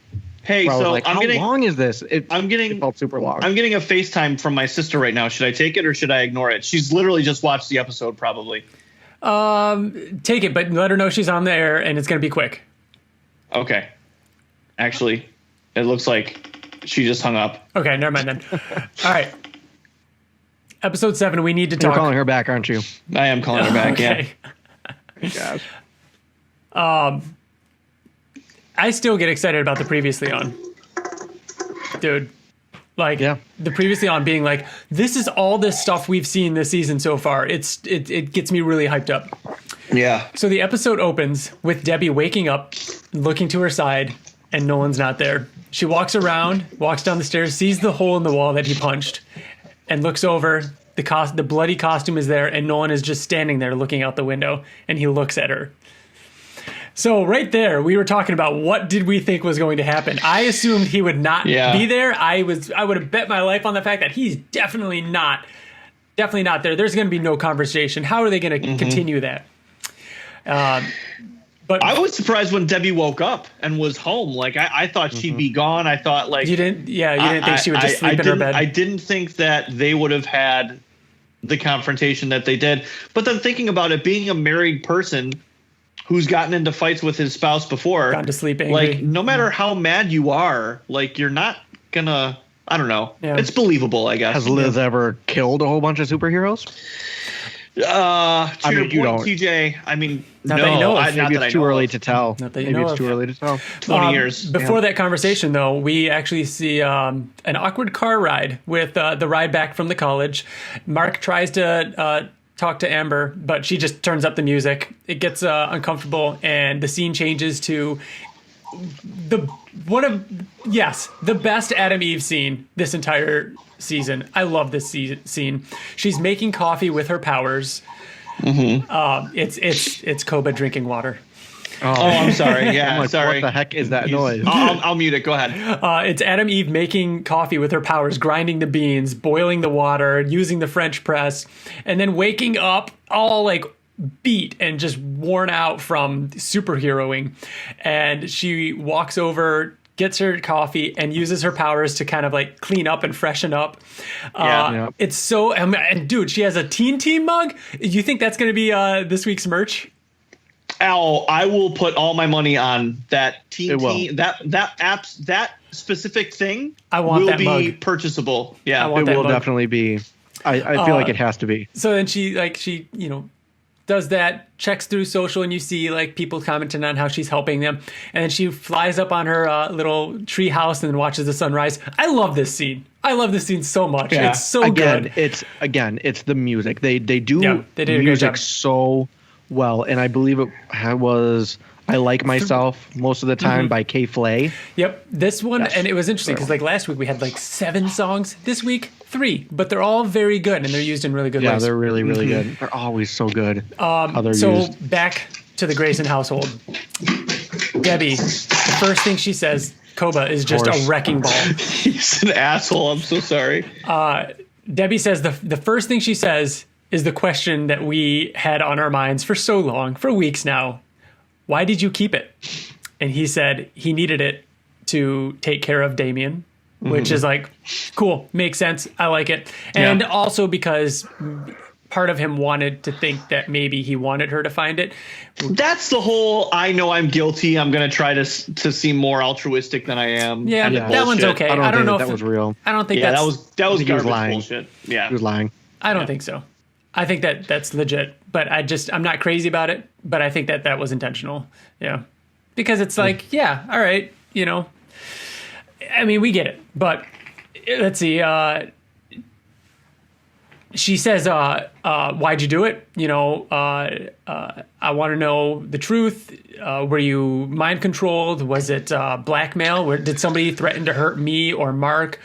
Hey, so like, how long is this? It felt super long. I'm getting a FaceTime from my sister right now. Should I take it or should I ignore it? She's literally just watched the episode, probably. Take it, but let her know she's on the air and it's going to be quick. Okay. Actually, it looks like she just hung up. Okay, never mind then. All right. Episode 7, We Need to Talk. You're calling her back, aren't you? I am calling her back, Okay. yeah. Gosh. I still get excited about the Previously On. Dude. Like, the Previously On being like, this is all this stuff we've seen this season so far. It gets me really hyped up. Yeah. So the episode opens with Debbie waking up, looking to her side, and Nolan's not there. She walks around, walks down the stairs, sees the hole in the wall that he punched, and looks over. The bloody costume is there, and Nolan is just standing there looking out the window, and he looks at her. So right there, we were talking about what did we think was going to happen. I assumed he would not be there. I would have bet my life on the fact that he's definitely not there. There's going to be no conversation. How are they going to continue that? But I was surprised when Debbie woke up and was home. Like I thought she'd be gone. I thought like you didn't think she would just sleep in her bed. I didn't think that they would have had the confrontation that they did. But then thinking about it, being a married person who's gotten into fights with his spouse before, gone to sleep angry. Like no matter how mad you are, like you're not gonna. I don't know. Yeah. It's believable, I guess. Has Liz ever killed a whole bunch of superheroes? You don't. TJ. I mean, not that you know of. Maybe it's too early to tell. Maybe it's too early to tell. 20 years. Before that conversation, though, we actually see an awkward car ride with the ride back from the college. Mark tries to talk to Amber, but she just turns up the music. It gets uncomfortable, and the scene changes to the best Adam Eve scene this entire season. I love this scene. She's making coffee with her powers. It's Koba drinking water. Oh, I'm sorry. Yeah, like, sorry. What the heck is that noise? I'll mute it. Go ahead. It's Adam Eve making coffee with her powers, grinding the beans, boiling the water, using the French press, and then waking up all like beat and just worn out from superheroing. And she walks over, gets her coffee, and uses her powers to kind of like clean up and freshen up. It's so, and dude, she has a Teen Team mug. You think that's going to be this week's merch? Al, I will put all my money on that Team that specific thing. I want will that be mug. Purchasable. Yeah, it will definitely be. I feel like it has to be. So then she does that, checks through social, and you see like people commenting on how she's helping them, and then she flies up on her little tree house and then watches the sunrise. I love this scene. I love this scene so much. Yeah. It's so good. It's the music. They do music so well, and I believe it was I Like Myself most of the time by K Flay. Yep, this one, and it was interesting because like last week we had like 7 songs. This week 3, but they're all very good and they're used in really good ways. Yeah, they're really really good. They're always so good. Back to the Grayson household. Debbie, the first thing she says, Koba, is just a wrecking ball. He's an asshole. I'm so sorry. Debbie says the first thing she says is the question that we had on our minds for so long, for weeks now. Why did you keep it? And he said he needed it to take care of Damien, which is like, cool, makes sense. I like it. And also because part of him wanted to think that maybe he wanted her to find it. That's the whole, I know I'm guilty. I'm going to try to seem more altruistic than I am. Yeah, that one's okay. I don't know if that was real. I don't think that was garbage bullshit. Yeah. He was lying. I don't think so. I think that's legit, but I'm not crazy about it, but I think that was intentional. Yeah. Because it's like, all right, I mean, we get it, but let's see. She says, why'd you do it? I want to know the truth. Were you mind controlled? Was it blackmail? Did somebody threaten to hurt me or Mark?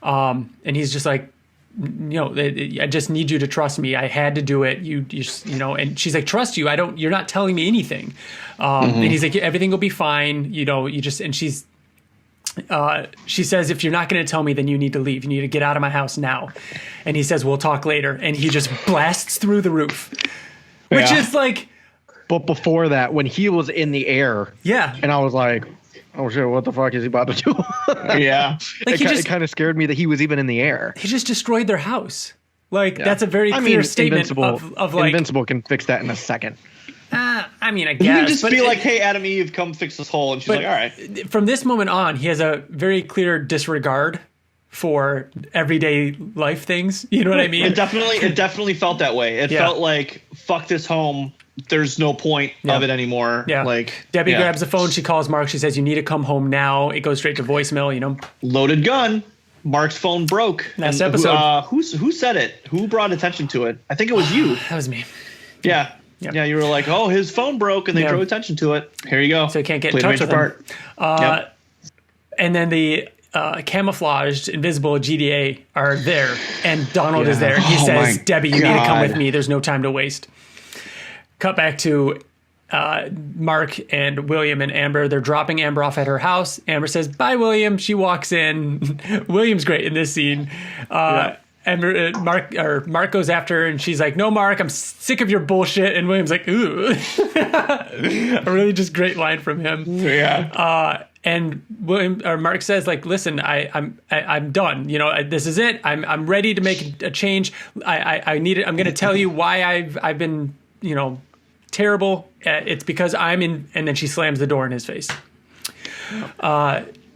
And he's just like, I just need you to trust me. I had to do it. You and she's like, trust you. You're not telling me anything. And he's like, everything will be fine. She says, if you're not going to tell me, then you need to leave. You need to get out of my house now. And he says, we'll talk later. And he just blasts through the roof, which is like. But before that, when he was in the air. Yeah. And I was like, oh shit, what the fuck is he about to do? Yeah. Like it kind of scared me that he was even in the air. He just destroyed their house. Like, that's a very clear statement of like. Invincible can fix that in a second. I mean, I guess. You can just be like, hey, Adam Eve, come fix this hole. And she's like, all right. From this moment on, he has a very clear disregard for everyday life things. You know what I mean? It definitely felt that way. It felt like, fuck this home. There's no point of it anymore. Yeah. Like Debbie grabs the phone. She calls Mark. She says, you need to come home now. It goes straight to voicemail, Loaded gun. Mark's phone broke. Last episode. Who said it? Who brought attention to it? I think it was you. That was me. Yeah. Yeah, you were like, oh, his phone broke, and they drew attention to it. Here you go. So he can't get in touch with him. And then the camouflaged, invisible GDA are there, and Donald is there. He says, Debbie, you need to come with me. There's no time to waste. Cut back to Mark and William and Amber. They're dropping Amber off at her house. Amber says, bye, William. She walks in. William's great in this scene. Amber, Mark goes after her, and she's like, no, Mark, I'm sick of your bullshit. And William's like, ooh. A really just great line from him. Yeah. And Mark says, like, listen, I'm done. This is it. I'm ready to make a change. I need it. I'm going to tell you why I've been, terrible. It's because I'm in. And then she slams the door in his face.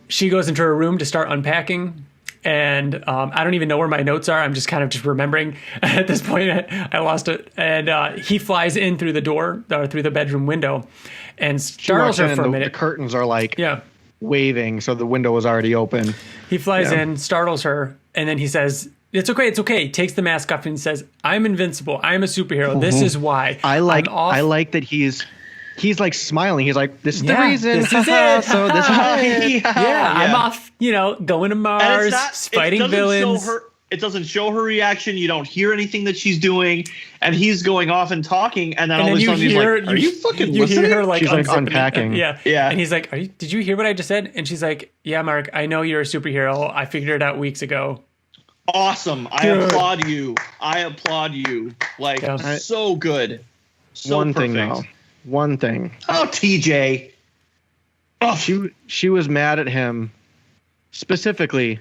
She goes into her room to start unpacking. And I don't even know where my notes are. I'm just kind of just remembering at this point. I lost it. And he flies in through the door, or through the bedroom window, and startles her for a minute. The curtains are like waving, so the window was already open. He flies in, startles her, and then he says, it's okay. Takes the mask off and says, I'm invincible. I'm a superhero. This is why. I like that he's like smiling. He's like, this is the reason. This is it. So this is I'm off, going to Mars, fighting villains. It doesn't show her reaction. You don't hear anything that she's doing. And he's going off and talking. And then all of a sudden he's like, are you fucking listening? Hear her, like, she's like unpacking. Yeah. And he's like, did you hear what I just said? And she's like, yeah, Mark, I know you're a superhero. I figured it out weeks ago. Awesome. I applaud you. Like, so good. So One perfect. thing, though. One thing. Oh, TJ. Oh. She was mad at him specifically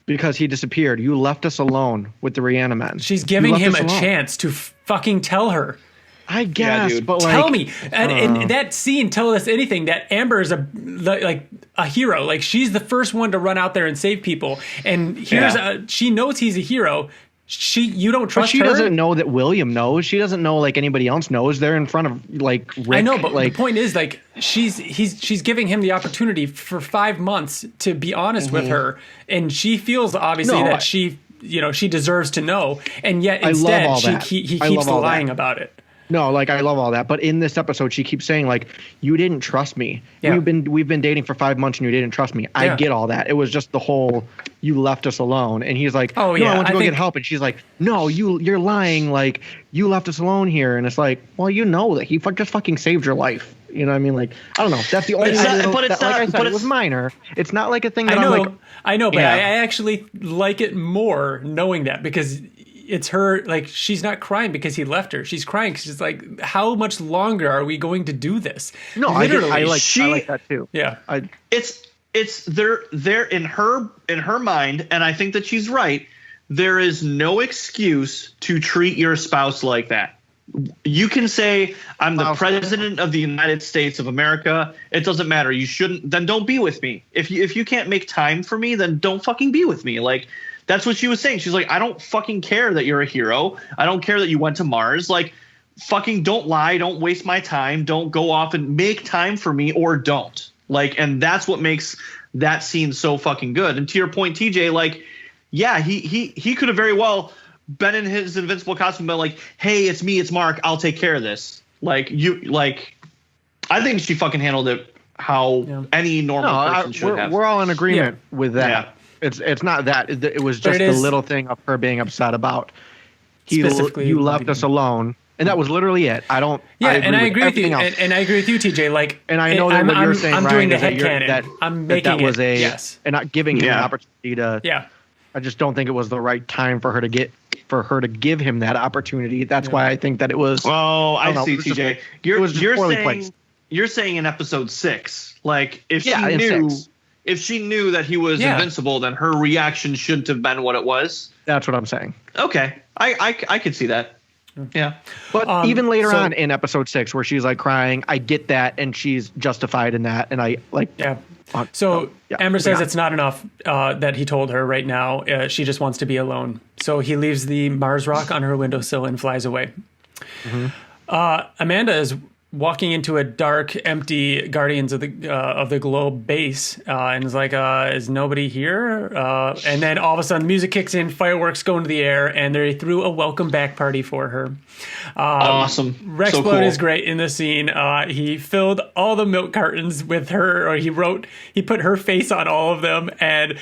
because he disappeared. You left us alone with the Reanimen. She's giving him a chance to fucking tell her. I guess, but like, tell me. And that scene told us anything, that Amber is a hero. Like, she's the first one to run out there and save people. And she knows he's a hero. You don't trust her. She doesn't know that William knows. She doesn't know like anybody else knows. They're in front of like Rick. I know, but the point is, like, she's giving him the opportunity for 5 months to be honest with her, and she feels obviously that she deserves to know, and yet instead he keeps lying about it. No, like, I love all that, but in this episode, she keeps saying, like, you didn't trust me. Yeah. We've been dating for 5 months and you didn't trust me. I get all that. It was just the whole, you left us alone. And he's like, I want to go get help. And she's like, no, you're lying. Like, you left us alone here. And it's like, well, you know that he just fucking saved your life. You know what I mean? Like, I don't know. That's the only it was minor. It's not like a thing that I know, but I actually like it more knowing that, because it's her, like, she's not crying because he left her. She's crying because she's like, how much longer are we going to do this? No, literally, I like that too. Yeah. It's they're in her mind, and I think that she's right. There is no excuse to treat your spouse like that. You can say, I'm the president of the United States of America. It doesn't matter. You shouldn't, then don't be with me. If you can't make time for me, then don't fucking be with me. Like, that's what she was saying. She's like, I don't fucking care that you're a hero. I don't care that you went to Mars. Like, fucking don't lie. Don't waste my time. Don't go off and make time for me, or don't. Like, and that's what makes that scene so fucking good. And to your point, TJ, like, yeah, he could have very well been in his invincible costume, but like, hey, it's me, it's Mark. I'll take care of this. Like, I think she fucking handled it how any normal person should have. We're all in agreement with that. It's not that. It was just the little thing of her being upset about. You left us alone. And that was literally it. I agree with you. And I agree with you, TJ. Like, and I know that what you're saying, I'm Ryan, doing the headcanon. I'm making that was it. Yes. And not giving him an opportunity to. Yeah. I just don't think it was the right time for her to give him that opportunity. That's why I think that it was. Oh, I see, TJ. You're saying in episode 6, like if she knew that he was invincible, then her reaction shouldn't have been what it was. That's what I'm saying. Okay, I could see that. Yeah, but even later on in episode 6, where she's like crying, I get that, and she's justified in that, and I like. Yeah. Amber says it's not enough that he told her right now. She just wants to be alone. So he leaves the Mars rock on her windowsill and flies away. Mm-hmm. Amanda is walking into a dark, empty Guardians of the Globe base, and is like, "Is nobody here?" And then all of a sudden, music kicks in, fireworks go into the air, and they threw a welcome back party for her. Awesome! Rexplode is great in the scene. He filled all the milk cartons with her, or he put her face on all of them, and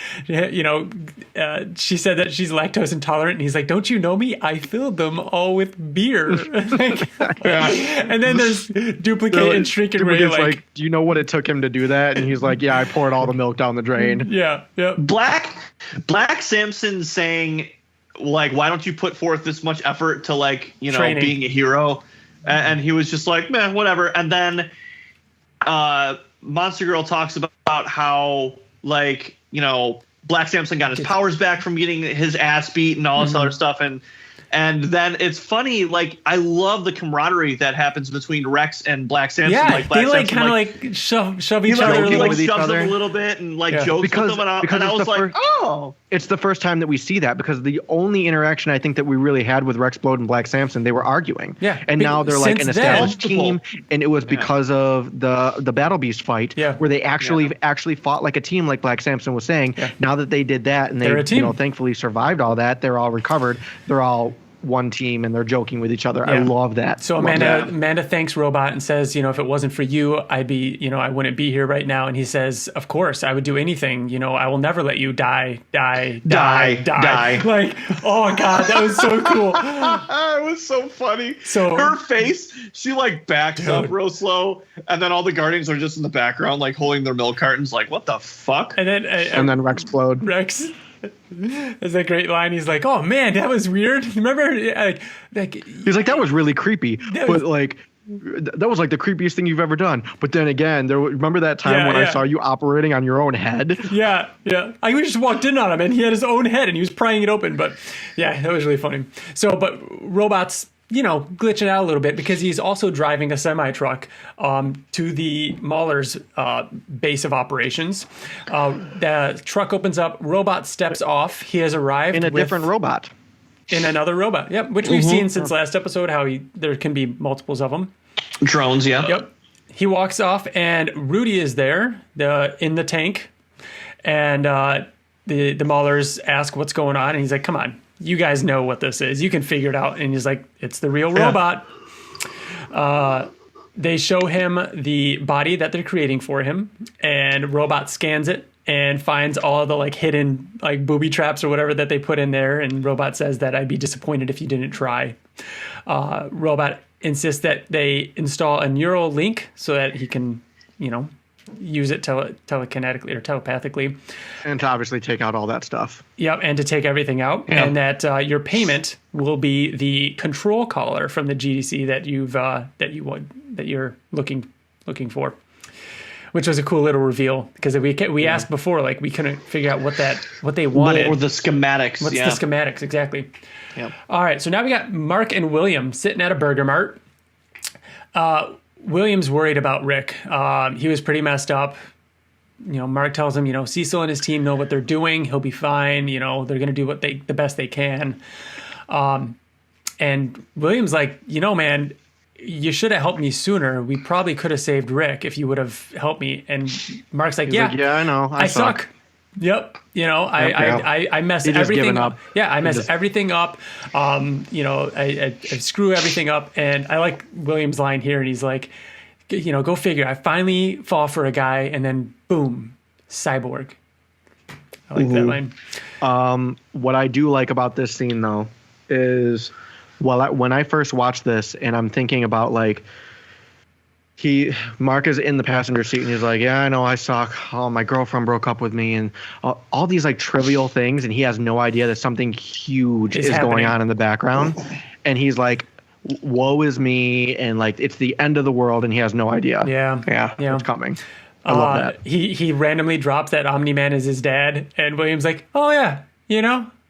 she said that she's lactose intolerant, and he's like, "Don't you know me? I filled them all with beer." And then there's Duplicate and Shrink and Ray like, do you know what it took him to do that? And he's like, yeah, I poured all the milk down the drain. Yeah. Black Samson saying, like, why don't you put forth this much effort to, like, training, being a hero? And he was just like, man, whatever. And then Monster Girl talks about how, like, Black Samson got his powers back from getting his ass beat and all this other stuff. And then it's funny, like, I love the camaraderie that happens between Rex and Black Samson. Yeah, like, Black they like Samson, kind of like shove each other. He like shoves them a little bit and like jokes with them. And I was like, it's the first time that we see that, because the only interaction I think that we really had with Rexplode and Black Samson, they were arguing. Yeah, and now they're like an established team, and it was because of the Battle Beast fight, where they actually fought like a team, like Black Samson was saying. Yeah. Now that they did that and they thankfully survived all that, they're all recovered. They're all one team and they're joking with each other. I love that. So Amanda thanks Robot and says, if it wasn't for you, I'd be, I wouldn't be here right now. And he says, of course, I would do anything. I will never let you die. Like, oh God, that was so cool. It was so funny. So her face, she like backs up real slow, and then all the Guardians are just in the background, like holding their milk cartons, like, what the fuck? And then Rexplode. Rex. It's a great line. He's like, "Oh man, that was weird." Remember, he's like, "That was really creepy," but like, that was like the creepiest thing you've ever done. But then again, remember that time when I saw you operating on your own head? Yeah. I just walked in on him, and he had his own head, and he was prying it open. But yeah, that was really funny. So, but Robot's glitching out a little bit because he's also driving a semi-truck to the Mauler's base of operations. The truck opens up. Robot steps off. He has arrived in a different robot. In another robot, yep, which we've seen since last episode, how there can be multiples of them. Drones, yeah. Yep. He walks off, and Rudy is there in the tank. And the Maulers ask what's going on, and he's like, come on. You guys know what this is. You can figure it out. And he's like, it's the real robot. They show him the body that they're creating for him, and Robot scans it and finds all the like hidden like booby traps or whatever that they put in there. And Robot says that I'd be disappointed if you didn't try. Robot insists that they install a neural link so that he can, use it telekinetically or telepathically, and to obviously take out all that stuff. Yep, and to take everything out, and that your payment will be the control collar from the GDC that you're looking for, which was a cool little reveal because we asked before, like we couldn't figure out what they wanted or the schematics. What's the schematics exactly? Yep. All right, so now we got Mark and William sitting at a Burger Mart. William's worried about Rick. He was pretty messed up. Mark tells him, Cecil and his team know what they're doing. He'll be fine. They're going to do the best they can. And William's like, man, you should have helped me sooner. We probably could have saved Rick if you would have helped me. And Mark's like, yeah, I know. I suck. Yep. I mess everything up. Yeah, I mess everything up. I screw everything up. And I like William's line here. And he's like, go figure. I finally fall for a guy and then boom, cyborg. I like that line. What I do like about this scene, though, is when I first watched this, and I'm thinking about like Mark is in the passenger seat, and he's like, "Yeah, I know, I suck. Oh, my girlfriend broke up with me," and all these like trivial things, and he has no idea that something huge is going on in the background, and he's like, "Woe is me," and like it's the end of the world, and he has no idea. Yeah. It's coming. I love that. He randomly drops that Omni-Man is his dad, and William's like, "Oh yeah,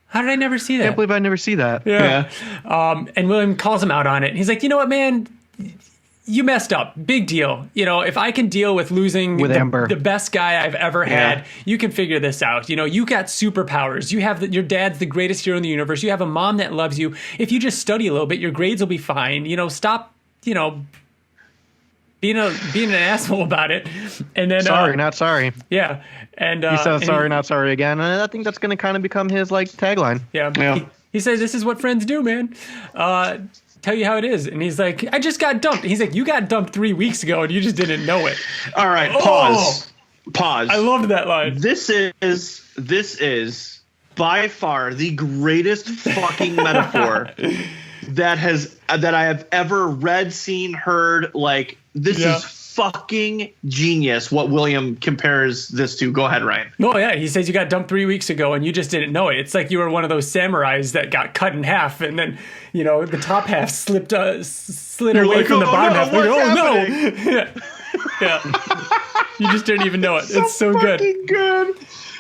how did I never see that? I can't believe I never see that." Yeah. And William calls him out on it. And he's like, "You know what, man? You messed up. Big deal. If I can deal with losing the best guy I've ever had, you can figure this out. You got superpowers. You have your dad's the greatest hero in the universe. You have a mom that loves you. If you just study a little bit, your grades will be fine. Stop, being an asshole about it." And then sorry, not sorry. Yeah. And he says sorry, not sorry again. And I think that's going to kind of become his like tagline. Yeah. He says, "This is what friends do, man. Tell you how it is." And he's like, "I just got dumped." He's like, "You got dumped 3 weeks ago and you just didn't know it." All right, pause. I loved that line. This is by far the greatest fucking metaphor that I have ever read, seen, heard. Like, this is fucking genius what William compares this to. Go ahead, Ryan. Oh yeah, he says you got dumped 3 weeks ago and you just didn't know it. It's like you were one of those samurais that got cut in half, and then the top half slid away from the bottom half. Like, oh no! Yeah. You just didn't even know it. It's so good.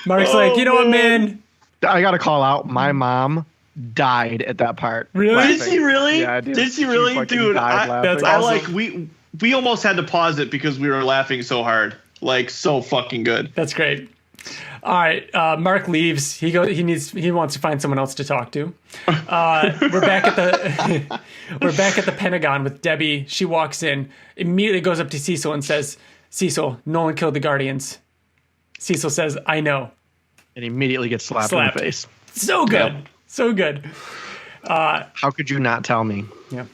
Mark's like, "You know what, man? I gotta call out. My mom died at that part. Really? Did she really? Yeah, dude. Did she really, dude? That's awesome. We almost had to pause it because we were laughing so hard. Like, so fucking good. That's great. All right, Mark leaves. He wants to find someone else to talk to. We're back at the Pentagon with Debbie. She walks in, immediately goes up to Cecil and says, "Cecil, Nolan killed the Guardians." Cecil says, "I know," and immediately gets slapped in the face. So good, so good. How could you not tell me? Yeah.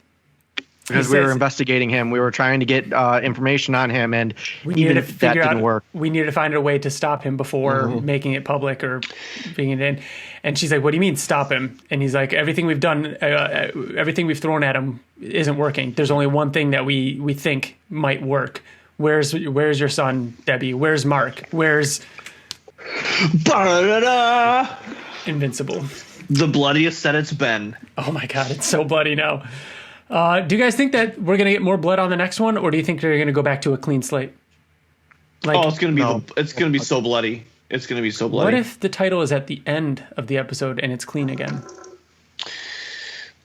Because we were investigating him. We were trying to get information on him, and that didn't work. We needed to find a way to stop him before making it public or bringing it in. And she's like, "What do you mean stop him?" And he's like, "Everything we've done, everything we've thrown at him isn't working. There's only one thing that we think might work. Where's your son, Debbie? Where's Mark? Where's Invincible? The bloodiest that it's been." Oh my God, it's so bloody now. Do you guys think that we're gonna get more blood on the next one, or do you think they're gonna go back to a clean slate? It's gonna be so bloody. It's gonna be so bloody. What if the title is at the end of the episode and it's clean again?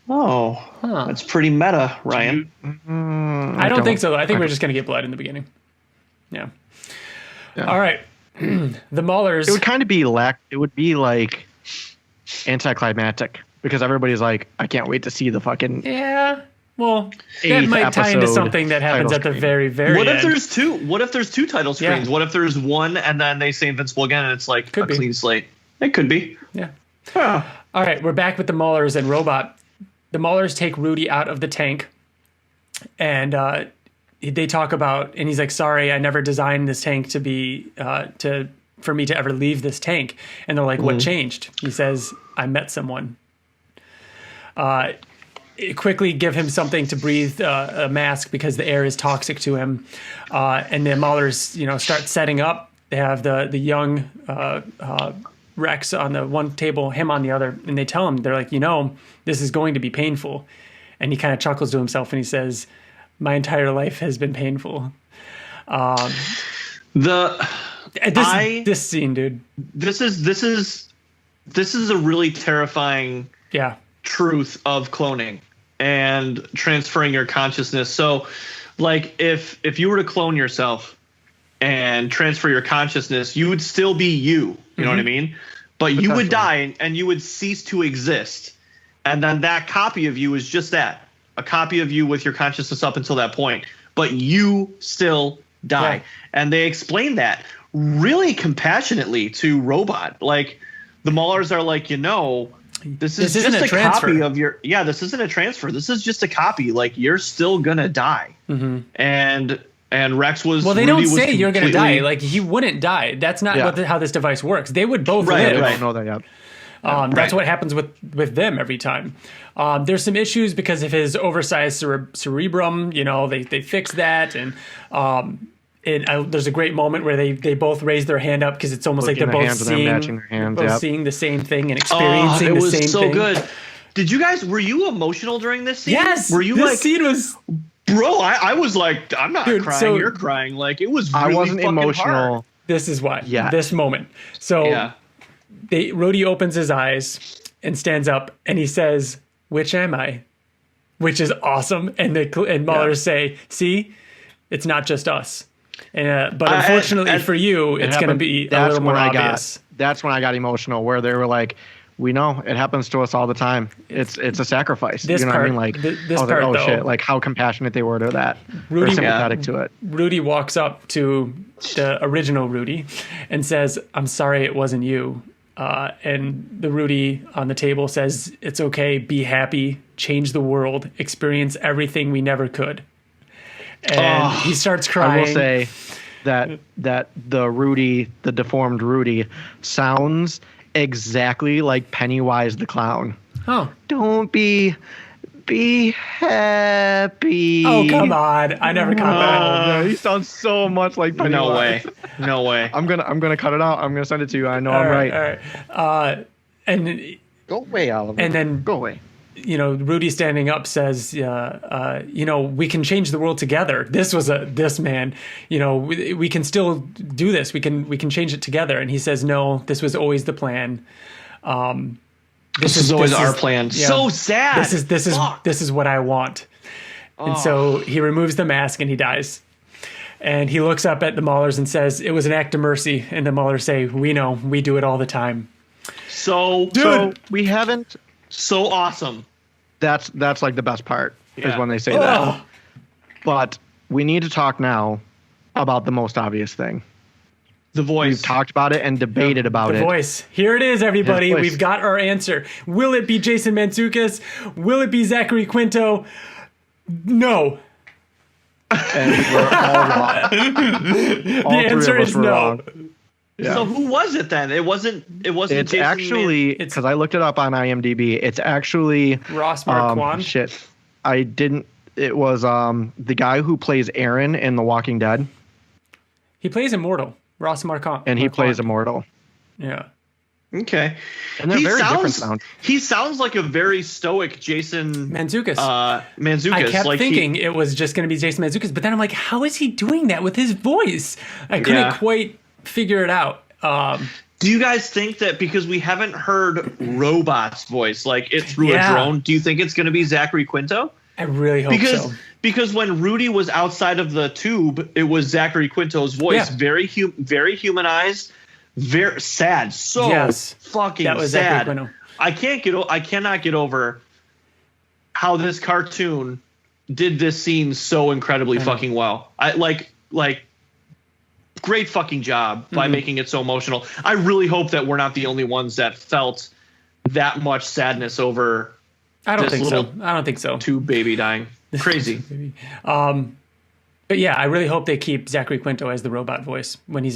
That's pretty meta, Ryan. I don't think so. I think we're just gonna get blood in the beginning. Yeah. All right. The Maulers. It would kind of be it would be like anticlimactic because everybody's like, "I can't wait to see the fucking." Yeah. Well, that might tie into something that happens at the very, very end. What if there's two title screens? Yeah. What if there's one and then they say Invincible again and it's like clean slate? It could be. Yeah. All right, we're back with the Maulers and Robot. The Maulers take Rudy out of the tank, and they talk about, and he's like, "Sorry, I never designed this tank to be for me to ever leave this tank." And they're like, "What changed?" He says, "I met someone." Quickly give him something to breathe, a mask, because the air is toxic to him. And the Maulers, start setting up. They have the young Rex on the one table, him on the other, and they tell him, they're like, "This is going to be painful." And he kind of chuckles to himself and he says, "My entire life has been painful." This scene, dude. This is a really terrifying truth of cloning and transferring your consciousness. So, like, if you were to clone yourself and transfer your consciousness, you would still be you. You know what I mean? But you would die and you would cease to exist. And then that copy of you is just that, a copy of you with your consciousness up until that point. But you still die. Yeah. And they explain that really compassionately to Robot. Like, the Maulers are like, this is just a copy of your. Yeah, this isn't a transfer. This is just a copy. Like, you're still gonna die. And and Rex was. Well, they Rudy don't was say you're going to die. completely- Like, he wouldn't die. That's not how this device works. They would both Right, live. I don't know that yet. That's what happens with them every time. There's some issues because of his oversized cerebrum. You know, they fix that, and there's a great moment where they both raise their hand up because it's almost like they're both seeing the same thing and experiencing the same thing. It was so good. Did you guys? Were you emotional during this scene? Yes. Were you this scene was. Bro, I was like, I'm not crying. So you're crying. Like, it was. Really I wasn't fucking emotional. hard. This is why. Yeah. This moment. So Rudy opens his eyes and stands up and he says, "Which am I?" Which is awesome. And Mahler say, "See, it's not just us." But unfortunately for you, it's going to be a little more obvious. That's when I got emotional, where they were like, "We know it happens to us all the time. It's a sacrifice." This you know part, what I mean? Like, this part, oh though, shit! Like how compassionate they were to that. Rudy, or sympathetic to it. Rudy walks up to the original Rudy and says, "I'm sorry it wasn't you." And the Rudy on the table says, "It's okay. Be happy. Change the world. Experience everything we never could." And he starts crying. I will say that the Rudy, the deformed Rudy, sounds exactly like Pennywise the clown. Oh, don't be happy. Oh, come on! I never caught that. He sounds so much like Pennywise. No way. I'm gonna cut it out. I'm gonna send it to you. I know I'm right. All right. And go away, Oliver. And then go away. You know, Rudy standing up says, you know, we can change the world together. This man, you know, we can still do this. We can change it together. And he says, no, this was always the plan. This is always our plan. Yeah, so sad. This is what I want. And so he removes the mask and he dies. And he looks up at the Maulers and says, it was an act of mercy. And the Maulers say, we know, we do it all the time. So we haven't. So awesome. That's like the best part is when they say that. But we need to talk now about the most obvious thing. The voice. We've talked about it and debated about it. The voice. Here it is, everybody. We've got our answer. Will it be Jason Mantzoukas? Will it be Zachary Quinto? No. And we're all wrong. The answer is no. Wrong. Yeah. So who was it then? It wasn't. It's Jason actually because I looked it up on IMDb. It's actually Ross Marquand. Shit, I didn't. It was the guy who plays Aaron in The Walking Dead. He plays Immortal. Ross Marquand. And he plays Immortal. Yeah. Okay. And they're very different sounds. He sounds like a very stoic Jason Mantzoukas. Mantzoukas. I kept thinking it was just going to be Jason Mantzoukas, but then I'm like, how is he doing that with his voice? I couldn't quite figure it out. Do you guys think that because we haven't heard Robot's voice, like it through a drone, do you think it's going to be Zachary Quinto? I really hope so. Because when Rudy was outside of the tube, it was Zachary Quinto's voice, very humanized, very sad, fucking that was sad. Zachary Quinto. I cannot get over how this cartoon did this scene so incredibly fucking well. I like great fucking job by making it so emotional. I really hope that we're not the only ones that felt that much sadness over. I don't think so. Tube baby dying. Crazy. But yeah, I really hope they keep Zachary Quinto as the robot voice when he's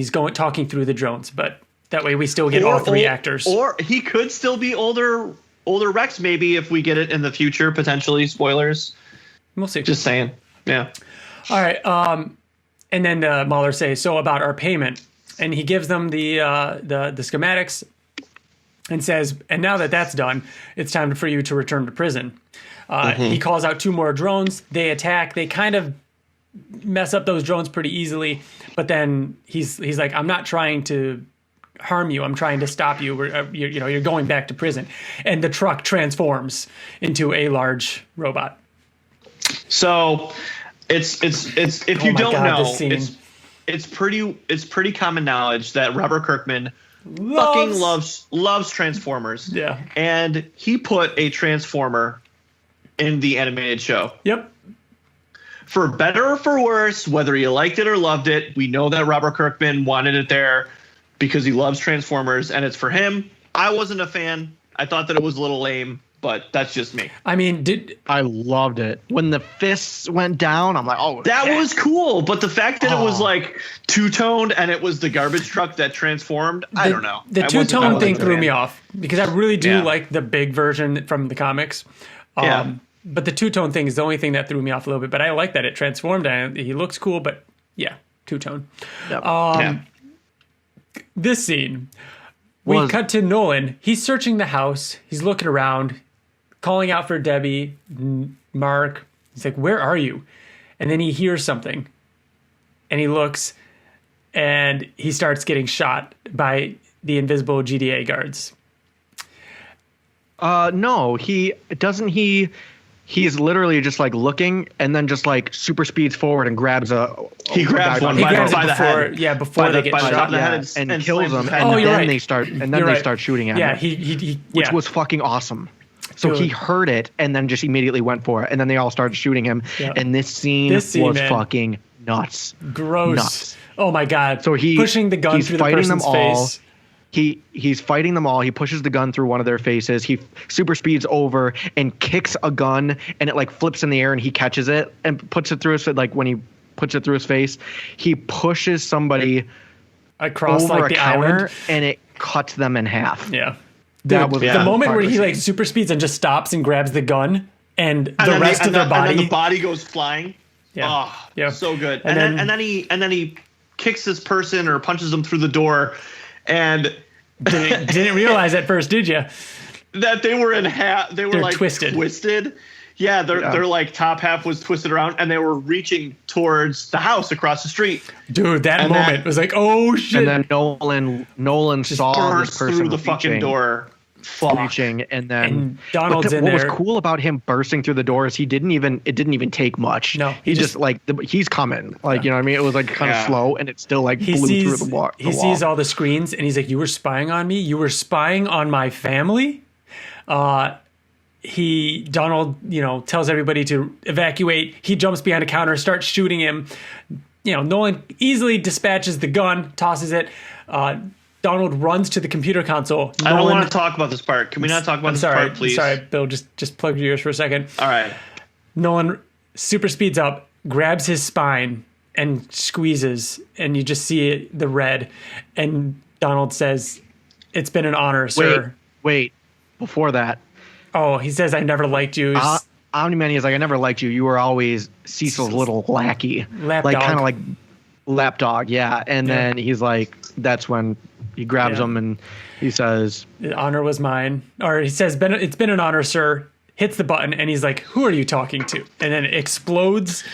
talking through the drones. But that way we still get all three actors. Or he could still be older Rex, maybe, if we get it in the future, potentially. Spoilers. We'll see. Just saying. Yeah. All right. And then Mahler says, so about our payment. And he gives them the schematics and says, and now that that's done, it's time for you to return to prison. He calls out 2 more drones. They attack. They kind of mess up those drones pretty easily. But then he's like, I'm not trying to harm you. I'm trying to stop you. You're going back to prison. And the truck transforms into a large robot. So it's if you don't know, it's pretty common knowledge that Robert Kirkman loves Transformers. Yeah. And he put a Transformer in the animated show. Yep. For better or for worse, whether you liked it or loved it, we know that Robert Kirkman wanted it there because he loves Transformers and it's for him. I wasn't a fan. I thought that it was a little lame, but that's just me. I mean, I loved it when the fists went down. I'm like, oh, that shit. was cool. But the fact that it was like two-toned and it was the garbage truck that transformed, I don't know. The two-tone thing threw me off because I really do like the big version from the comics. But the two-tone thing is the only thing that threw me off a little bit. But I like that it transformed and he looks cool. But yeah, two-tone. Yep. This scene, we cut to Nolan. He's searching the house. He's looking around, calling out for Debbie, Mark. He's like, where are you? And then he hears something. And he looks, and he starts getting shot by the invisible GDA guards. No, he's literally just like looking and then just like super speeds forward and grabs one by the head. Yeah, before they get shot. And kills him. And then they start shooting at him. He which was fucking awesome. So he heard it and then just immediately went for it. And then they all started shooting him. Yeah. And this scene was fucking nuts. Gross. Nuts. Oh my God. So pushing the gun through the person's face. He's fighting them all. He pushes the gun through one of their faces. He super speeds over and kicks a gun, and it like flips in the air, and he catches it and puts it through his, like when he puts it through his face, he pushes somebody across over like a the counter, island, and it cuts them in half. Yeah. That was the moment where he like super speeds and just stops and grabs the gun, and the rest of their body, and then the body goes flying. Yeah. Oh, yeah, so good. And then he kicks this person or punches them through the door. And didn't realize at first, did you? That they were in half. They're like twisted. Yeah, their like top half was twisted around, and they were reaching towards the house across the street. Dude, that moment was like, oh shit! And then Nolan saw this person through the fucking door. Reaching, and then Donald's in there. What was cool about him bursting through the doors, it didn't even take much. No, he just like he's coming, like you know what I mean. It was like kind of slow, and it still like blew through the wall. He sees all the screens, and he's like, "You were spying on me. You were spying on my family." Donald, tells everybody to evacuate. He jumps behind a counter, starts shooting him. Nolan easily dispatches the gun, tosses it. Donald runs to the computer console. I don't want to talk about this part. Can we not talk about this part, please? Sorry, Bill. Just plug your ears for a second. All right. Nolan super speeds up, grabs his spine, and squeezes, and you just see the red. And Donald says, "It's been an honor, sir." Wait. Before that. Oh, he says, "I never liked you." Omni-Man is like, "I never liked you. You were always Cecil's little lackey." Kind of like lapdog, yeah. And then he's like, that's when he grabs him and he says, "The honor was mine." Or he says, "It's been an honor, sir." Hits the button and he's like, "Who are you talking to?" And then it explodes.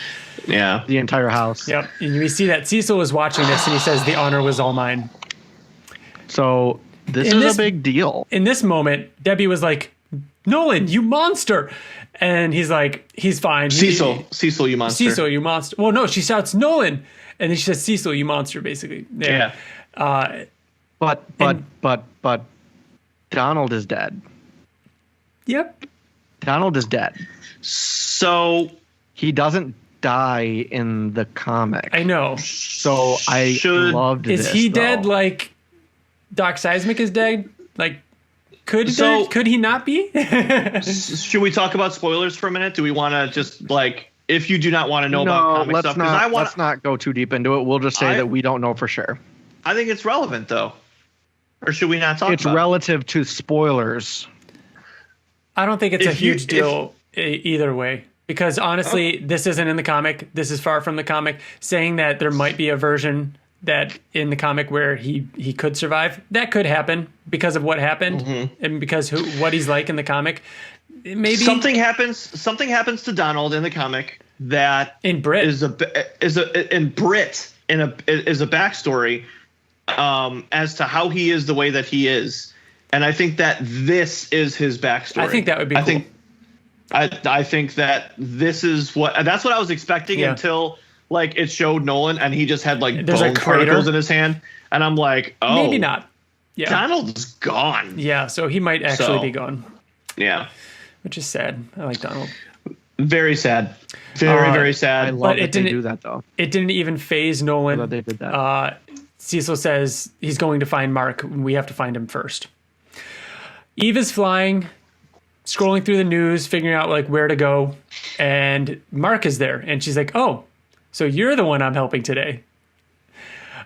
Yeah. The entire house. Yep. And we see that Cecil is watching this and he says, "The honor was all mine." So this is a big deal. In this moment, Debbie was like, "Nolan, you monster." And he's like, he's fine. Cecil, you monster. Cecil, you monster. Well, no, she shouts, "Nolan." And then she says, "Cecil, you monster," basically. Yeah. But Donald is dead. Yep. Donald is dead. So he doesn't die in the comic. I know. So I loved this. Is he dead like Doc Seismic is dead? Like, could he not be? Should we talk about spoilers for a minute? Do we want to just like, if you do not want to know about comic stuff, let's not go too deep into it. We'll just say that we don't know for sure. I think it's relevant though. Or should we not talk about it? It's relative to spoilers. I don't think it's a huge deal either way. Because honestly, this isn't in the comic. This is far from the comic. Saying that there might be a version that in the comic where he could survive, that could happen because of what happened and because what he's like in the comic. Maybe something happens to Donald in the comic that in Brit is a backstory as to how he is the way that he is, and I think that this is his backstory. I think that would be cool. I think that that's what I was expecting until like it showed Nolan and he just had like bone particles in his hand, and I'm like, oh, maybe not. Yeah, Donald's gone. Yeah, so he might actually be gone. Yeah, which is sad. I like Donald. Very sad. Very sad. I love that they do that though. It didn't even phase Nolan. I love that they did that. Cecil says he's going to find Mark. We have to find him first. Eve is flying. scrolling through the news, figuring out like where to go, and Mark is there, and she's like, "Oh, so you're the one I'm helping today."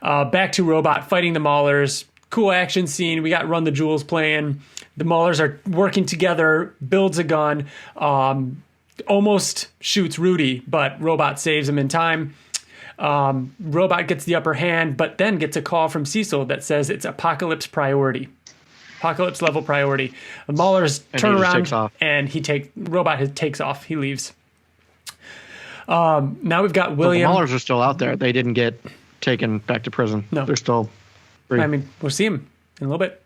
Back to Robot fighting the Maulers. Cool action scene. We got Run the Jewels playing. The Maulers are working together. Builds a gun. Almost shoots Rudy, but Robot saves him in time. Robot gets the upper hand, but then gets a call from Cecil that says it's apocalypse priority. Apocalypse level priority. The Maulers turn around and Robot takes off. He leaves. Now we've got William. Well, the Maulers are still out there. They didn't get taken back to prison. No. They're still free. I mean, we'll see him in a little bit.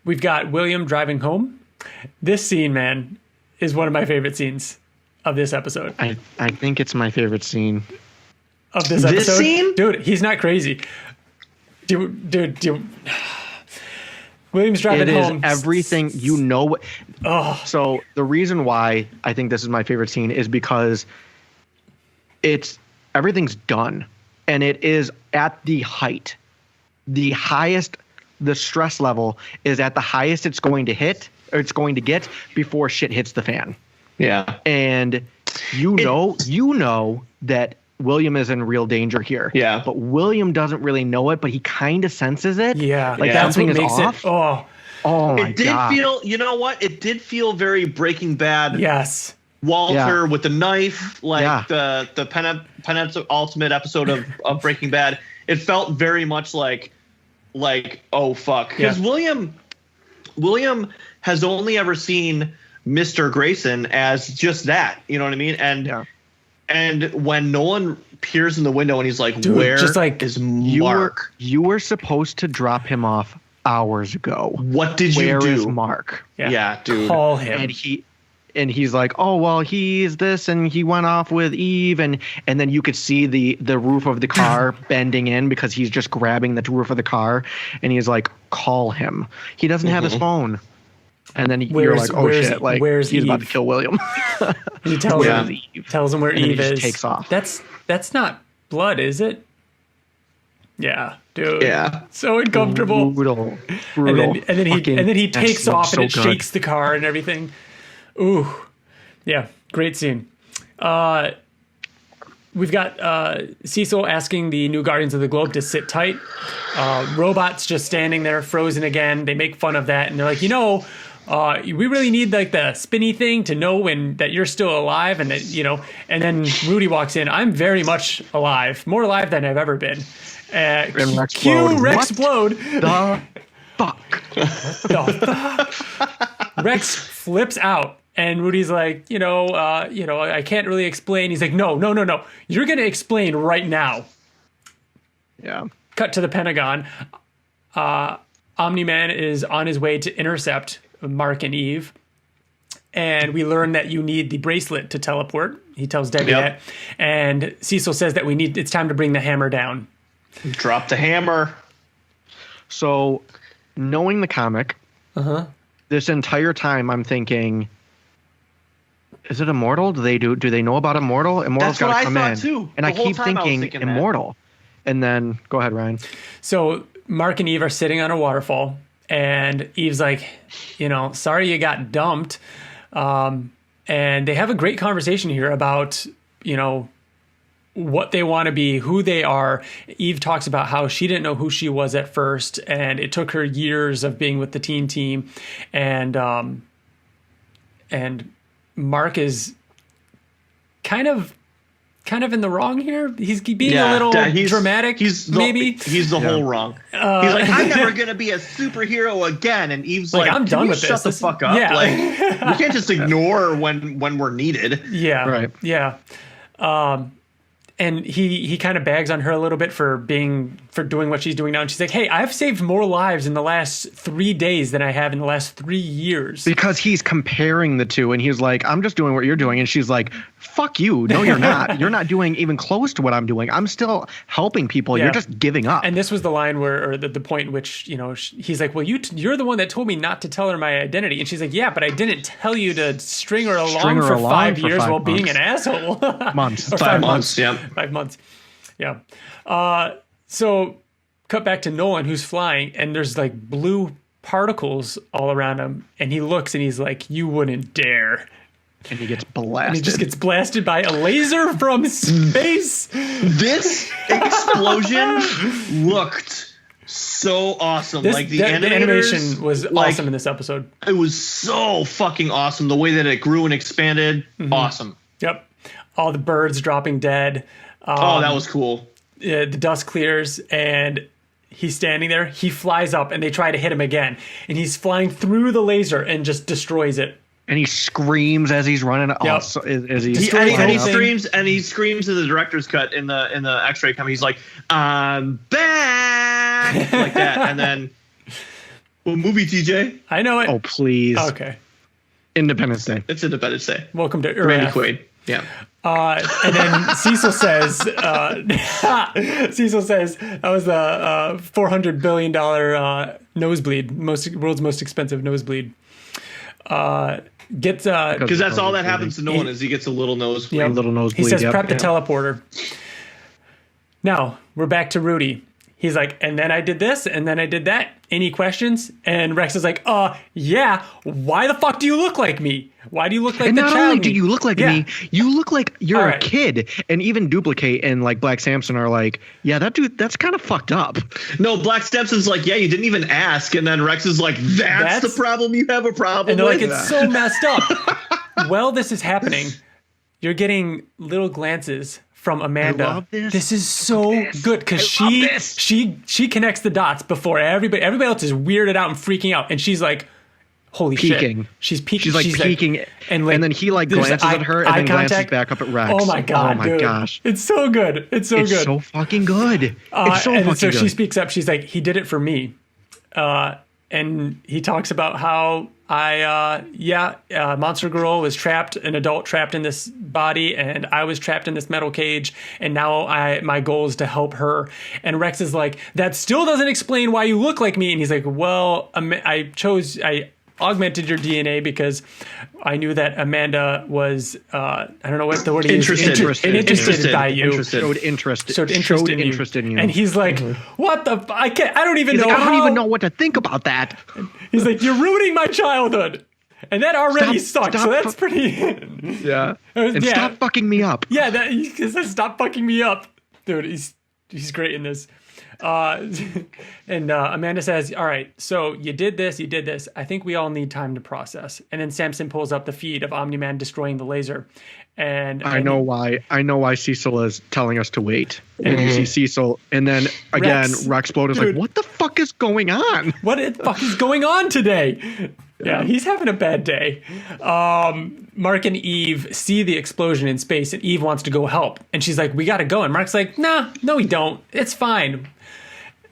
We've got William driving home. This scene, man, is one of my favorite scenes of this episode. I think it's my favorite scene. Of this episode? This scene? Dude, he's not crazy. Dude. William's driving home. It is everything you know. Oh. So the reason why I think this is my favorite scene is because everything's done, and it is at the height. The highest, the stress level is at the highest it's going to get before shit hits the fan. Yeah. And you know that William is in real danger here. Yeah. But William doesn't really know it, but he kind of senses it. Yeah. Like that's something what makes is off. it. Oh. Oh my God. It did feel, you know what? It did feel very Breaking Bad. Yes. Walter with the knife, like the penultimate episode of Breaking Bad. It felt very much like oh fuck, because William has only ever seen Mr. Grayson as just that, you know what I mean? And when Nolan peers in the window and he's like, "Where is Mark? You were supposed to drop him off hours ago. What did you do? Where is Mark? Yeah, dude. Call him." And he's like, "Oh well, he's this, and he went off with Eve," and then you could see the roof of the car bending in because he's just grabbing the roof of the car, and he's like, "Call him." He doesn't have his phone, and then you're like, "Oh shit!" Like he's about to kill William. He tells him where Eve is. Takes off. That's not blood, is it? Yeah, dude. Yeah. So uncomfortable. Brutal. And then he takes off and it shakes the car and everything. Ooh, yeah, great scene. We've got Cecil asking the new Guardians of the Globe to sit tight. Robot's just standing there, frozen again. They make fun of that, and they're like, we really need like the spinny thing to know that you're still alive, and that, And then Rudy walks in. I'm very much alive, more alive than I've ever been. Cue Rex Explode. The fuck. Rex flips out. And Rudy's like, I can't really explain. He's like, no. You're going to explain right now. Yeah. Cut to the Pentagon. Omni-Man is on his way to intercept Mark and Eve. And we learn that you need the bracelet to teleport. He tells Debbie that. And Cecil says that it's time to bring the hammer down. Drop the hammer. So, knowing the comic, this entire time I'm thinking, is it Immortal? Do they know about Immortal? Immortal's got to come in. Too. And I keep thinking Immortal. That. And then go ahead, Ryan. So Mark and Eve are sitting on a waterfall, and Eve's like, sorry you got dumped. And they have a great conversation here about, what they want to be, who they are. Eve talks about how she didn't know who she was at first, and it took her years of being with the team. And Mark is kind of in the wrong here. He's being a little dramatic. He's the whole wrong. He's like, I'm never gonna be a superhero again. And Eve's like, I'm done with this. Shut the fuck up. Yeah. Like, we can't just ignore when we're needed. Yeah. Right. Yeah. And he kind of bags on her a little bit for doing what she's doing now. And she's like, hey, I've saved more lives in the last 3 days than I have in the last 3 years. Because he's comparing the two, and he's like, I'm just doing what you're doing. And she's like, fuck you. No, you're not. You're not doing even close to what I'm doing. I'm still helping people. Yeah. You're just giving up. And this was the line or the point in which, he's like, well, you're the one that told me not to tell her my identity. And she's like, yeah, but I didn't tell you to string her along for 5 years while being an asshole. Months. 5 months. Yeah. 5 months. Yeah. So cut back to Nolan, who's flying, and there's like blue particles all around him, and he looks and he's like, "You wouldn't dare." And he gets blasted. And he just gets blasted by a laser from space. This explosion looked so awesome. The animation was awesome in this episode. It was so fucking awesome. The way that it grew and expanded, awesome. Yep. All the birds dropping dead. That was cool. The dust clears and he's standing there. He flies up and they try to hit him again. And he's flying through the laser and just destroys it. And he screams as he's running. Yep. He screams in the director's cut in the X-ray coming. He's like, "I'm back," like that. And then, what movie, TJ? I know it. Oh, please. Okay. Independence Day. It's Independence Day. Welcome to Randy Earth. Quaid. Yeah. And then Cecil says, that was the $400 billion nosebleed, world's most expensive nosebleed. Because that's all that happens to Nolan is he gets a little nosebleed. Yep. A little nosebleed. He says, "Prep the teleporter." Now we're back to Rudy. He's like, "And then I did this, and then I did that. Any questions?" And Rex is like, yeah. Why the fuck do you look like me? Why do you look like and the not child only do you look like me, you look like you're right. a kid. And even Duplicate and like Black Samson are like, yeah, that dude, that's kind of fucked up. No, Black Samson's like, yeah, you didn't even ask. And then Rex is like, that's the problem. You have a problem. And they're like, with it's so messed up. While this is happening, you're getting little glances from Amanda. I love this. This is so good because she connects the dots before everybody else is weirded out and freaking out, and she's like, holy peeking. shit. She's peeking. She's like peeking. And then he like glances at her and then glances back up at Rex. Oh my God. Oh my gosh. It's so good. It's good. It's so fucking good. It's so and fucking so good. she speaks up. She's like, he did it for me. And he talks about how Monster Girl was trapped, an adult trapped in this body, and I was trapped in this metal cage, and now my goal is to help her. And Rex is like, that still doesn't explain why you look like me. And he's like, well, I augmented your DNA because I knew that Amanda was, I don't know what the word is. Interested by you. Showed interest in you. And he's like, what the, I don't even know what to think about that. He's like, you're ruining my childhood. And that already sucks. So that's pretty. Yeah. And stop fucking me up. Yeah. He says, stop fucking me up. Dude, he's great in this. And Amanda says, all right, so you did this. I think we all need time to process. And then Samson pulls up the feed of Omni-Man destroying the laser. And I know why Cecil is telling us to wait. And you see Cecil, and then again, Rex Blode is like, what the fuck is going on? What the fuck is going on today? Yeah, he's having a bad day. Mark and Eve see the explosion in space, and Eve wants to go help. And she's like, we got to go. And Mark's like, no, we don't. It's fine.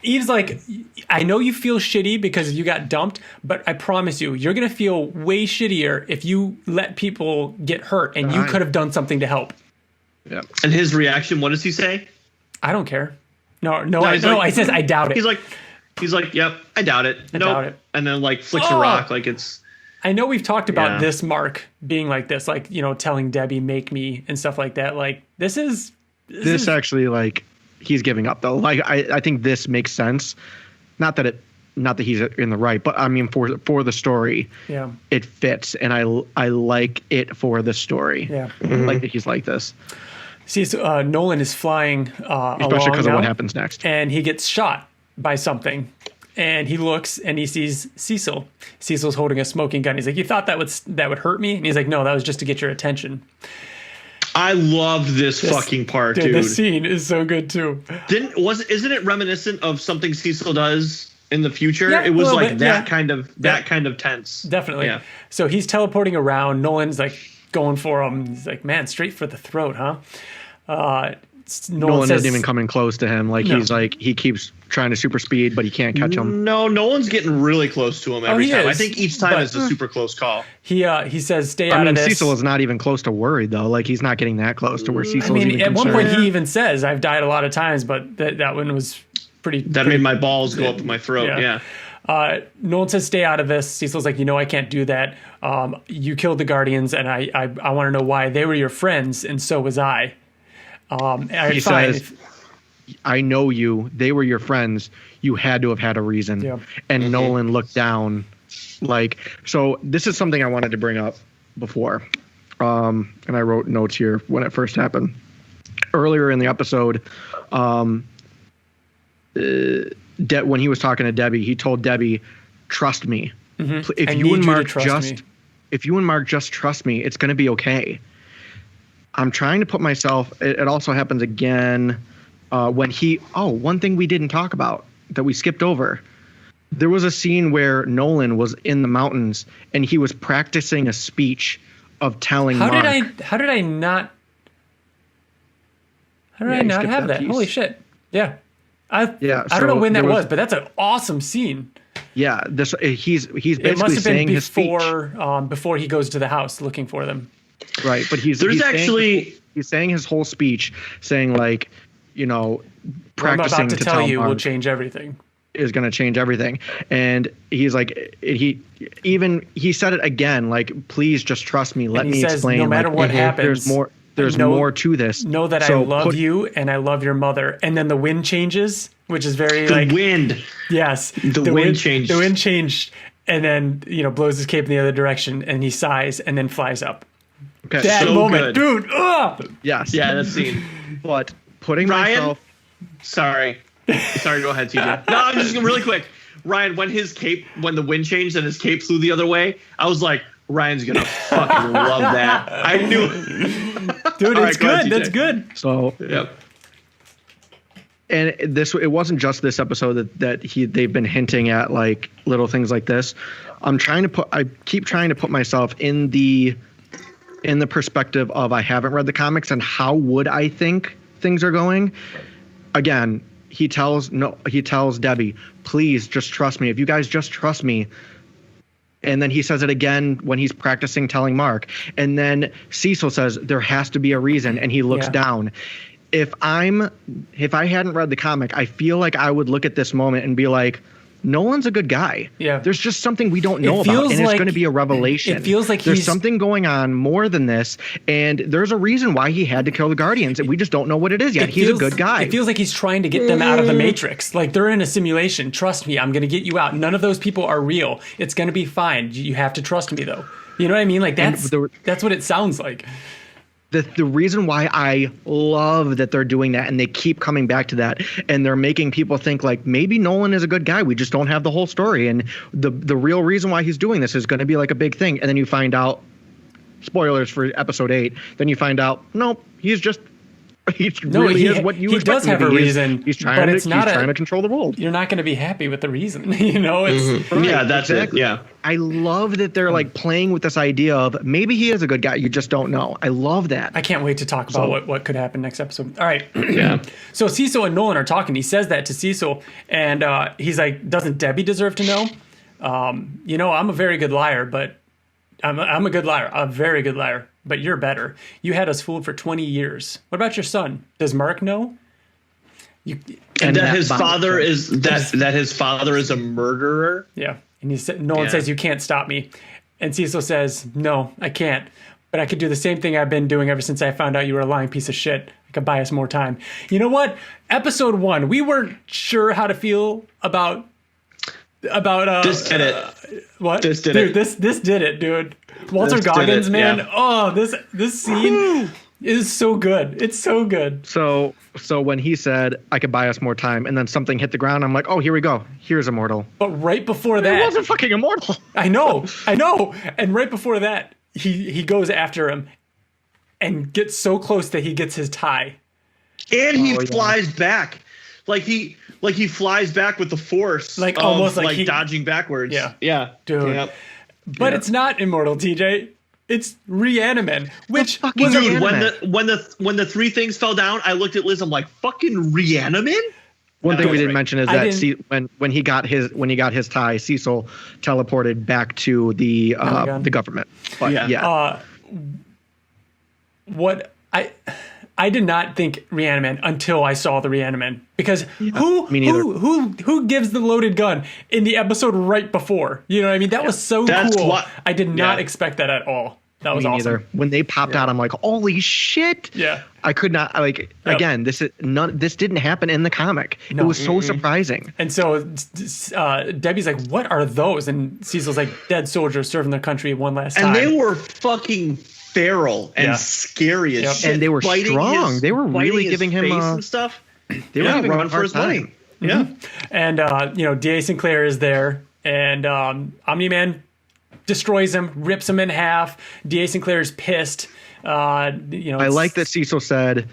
Eve's like, I know you feel shitty because you got dumped, but I promise you, you're going to feel way shittier if you let people get hurt, and you could have done something to help. Yeah. And his reaction, what does he say? I don't care. I says, I doubt it. He's like, yep, I doubt it. I doubt it. And then like flicks a rock like it's. I know we've talked about this Mark being like this, like, you know, telling Debbie, make me and stuff like that. Like this is actually like he's giving up though. Like I think this makes sense. Not that he's in the right, but I mean for the story, it fits, and I like it for the story. Yeah, like that he's like this. See, so, Nolan is flying, especially because of what happens next, and he gets shot by something, and he looks and he sees Cecil. Cecil's holding a smoking gun. He's like, "You thought that would hurt me?" And he's like, "No, that was just to get your attention." I loved this fucking part, dude. The scene is so good too. Isn't it reminiscent of something Cecil does in the future? Yeah, it was like bit, that kind of tense. Definitely. Yeah. So he's teleporting around. Nolan's like going for him. He's like, man, straight for the throat, huh? Nolan doesn't even come in close to him. He's like, he keeps trying to super speed, but he can't catch him. No, Nolan's getting really close to him every time. I think each time is a super close call. He says, stay out of this. Cecil is not even close to worried, though. Like, he's not getting that close to where Cecil's even at concerned. one point he even says, I've died a lot of times, but that one was pretty... That made my balls go up in my throat, yeah. Nolan says, stay out of this. Cecil's like, I can't do that. You killed the Guardians, and I want to know why. They were your friends, and so was I. I know you. They were your friends. You had to have had a reason. Yeah. And Nolan looked down. Like, so this is something I wanted to bring up before. And I wrote notes here when it first happened. Earlier in the episode, when he was talking to Debbie, he told Debbie, "Trust me. If you and Mark just trust me, it's going to be okay." I'm trying to put myself. It also happens again when one thing we didn't talk about that we skipped over. There was a scene where Nolan was in the mountains and he was practicing a speech of telling Mark. How did I not have that? Holy shit. Yeah. I don't know when that was, but that's an awesome scene. Yeah, he's basically it must have been saying his speech before he goes to the house looking for them. Right, but he's saying his whole speech, saying like, practicing I'm about to tell you will change everything. Is going to change everything, and he's like, he said it again, like, please just trust me. Let me explain. No matter what happens, there's more to this. Know that I love you and I love your mother. And then the wind changes, which is very the wind. Yes, the wind changed. The wind changed, and then blows his cape in the other direction, and he sighs and then flies up. Okay, that moment, dude. Ugh! Yes, yeah, that scene. But putting Ryan, myself. Sorry, go ahead, TJ. No, I'm just really quick. Ryan, when the wind changed and his cape flew the other way, I was like, Ryan's gonna fucking love that. I knew it. Dude, it's good. That's good. So, yep. And it wasn't just this episode that they've been hinting at like little things like this. I keep trying to put myself in the perspective of I haven't read the comics and how would I think things are going. Again, he tells Debbie, please just trust me. If you guys just trust me. And then he says it again when he's practicing telling Mark. And then Cecil says there has to be a reason, and he looks down. If I hadn't read the comic, I feel like I would look at this moment and be like, Nolan's a good guy. Yeah. There's just something we don't know about, and it's going to be a revelation. It feels like there's something going on more than this, and there's a reason why he had to kill the Guardians, and we just don't know what it is yet. He's a good guy. It feels like he's trying to get them out of the Matrix. Like, they're in a simulation. Trust me, I'm going to get you out. None of those people are real. It's going to be fine. You have to trust me, though. You know what I mean? Like, that's what it sounds like. The reason why I love that they're doing that and they keep coming back to that and they're making people think like maybe Nolan is a good guy. We just don't have the whole story. And the real reason why he's doing this is going to be like a big thing. And then you find out, spoilers for episode 8, then you find out, nope, he's just he is what you expect. He does have a reason. He's trying to control the world. You're not going to be happy with the reason. It's right, yeah, that's exactly. it. Yeah, I love that they're like playing with this idea of maybe he is a good guy. You just don't know. I love that. I can't wait to talk about what could happen next episode. All right. Yeah. So Cecil and Nolan are talking. He says that to Cecil, and he's like, "Doesn't Debbie deserve to know? I'm a very good liar, but I'm a good liar, a very good liar. But you're better. You had us fooled for 20 years. What about your son? Does Mark know?" And that his father is a murderer. Yeah. And Nolan says, "You can't stop me." And Cecil says, "No, I can't. But I could do the same thing I've been doing ever since I found out you were a lying piece of shit. I could buy us more time." You know what? Episode 1, we weren't sure how to feel about this did it. What? This did dude, it. This did it, dude. Walter Goggins, man. Yeah. Oh, this scene is so good. It's so good. So when he said, "I could buy us more time," and then something hit the ground, I'm like, oh, here we go. Here's Immortal. But right before that, it wasn't fucking Immortal. I know. And right before that, he goes after him and gets so close that he gets his tie. And he flies back. Like he flies back with the force. Like almost like dodging backwards. Yeah. Yeah. Dude. Yep. But it's not Immortal, TJ. It's Rhiannon, which was dude, when the three things fell down, I looked at Liz. I'm like, fucking Rhiannon? One thing we didn't mention is that when he got his tie, Cecil teleported back to the government. But, yeah. What I did not think Rhiannon until I saw the Rhiannon, because who gives the loaded gun in the episode right before? You know what I mean? That was so cool. I did not expect that at all. That was Me awesome. neither. When they popped out, I'm like, holy shit. Yeah. I could not again, this didn't happen in the comic. No. It was so surprising. And so Debbie's like, what are those? And Cecil's like, dead soldiers serving their country one last time. And they were fucking feral and Yeah. scary as shit. And they were biting strong. They were really his giving him face a- and stuff. They were giving him run a for hard his money. time. Yeah. And, D.A. Sinclair is there, and Omni-Man destroys him, rips him in half. D.A. Sinclair is pissed. I like that Cecil said,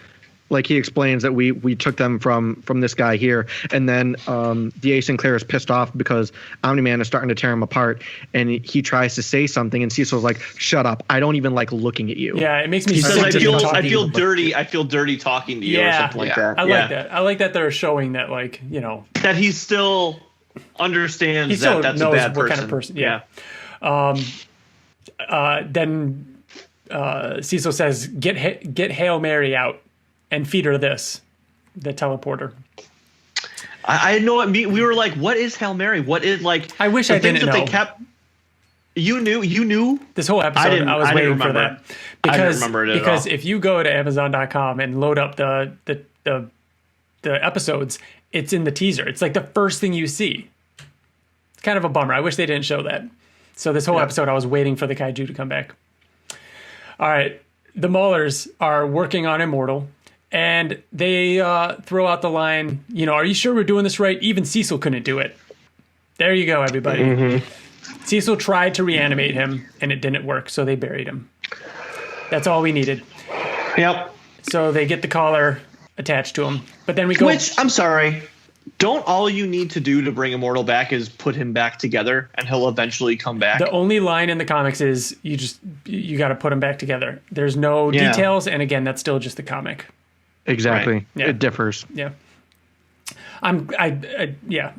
like he explains that we took them from this guy here, and then D.A. Sinclair is pissed off because Omni-Man is starting to tear him apart, and he tries to say something, and Cecil's like, "Shut up! I don't even like looking at you." Yeah, it makes me He says, sick I to feel talk to you. dirty. I feel dirty talking to you or something like that. I like that. I like that they're showing that, like, That he still understands he still that's knows a bad what person. kind of person. Yeah. Then Cecil says, get Hail Mary out and feed her this, the teleporter. I know what we were like, what is Hail Mary? What is like I wish the I things didn't that know. they kept you knew? This whole episode, I was I didn't waiting for remember. that. I didn't remember it at because all. if you go to Amazon.com and load up the episodes, it's in the teaser. It's like the first thing you see. It's kind of a bummer. I wish they didn't show that. So this whole episode, I was waiting for the kaiju to come back. All right. The Maulers are working on Immortal, and they throw out the line, are you sure we're doing this right? Even Cecil couldn't do it. There you go, everybody. Mm-hmm. Cecil tried to reanimate him, and it didn't work, so they buried him. That's all we needed. Yep. So they get the collar attached to him. But then we go... Which, I'm sorry, don't all you need to do to bring Immortal back is put him back together and he'll eventually come back? The only line in the comics is you got to put them back together. There's no details, and again, that's still just the comic. Exactly. Right. Yeah. It differs. Yeah. Yeah.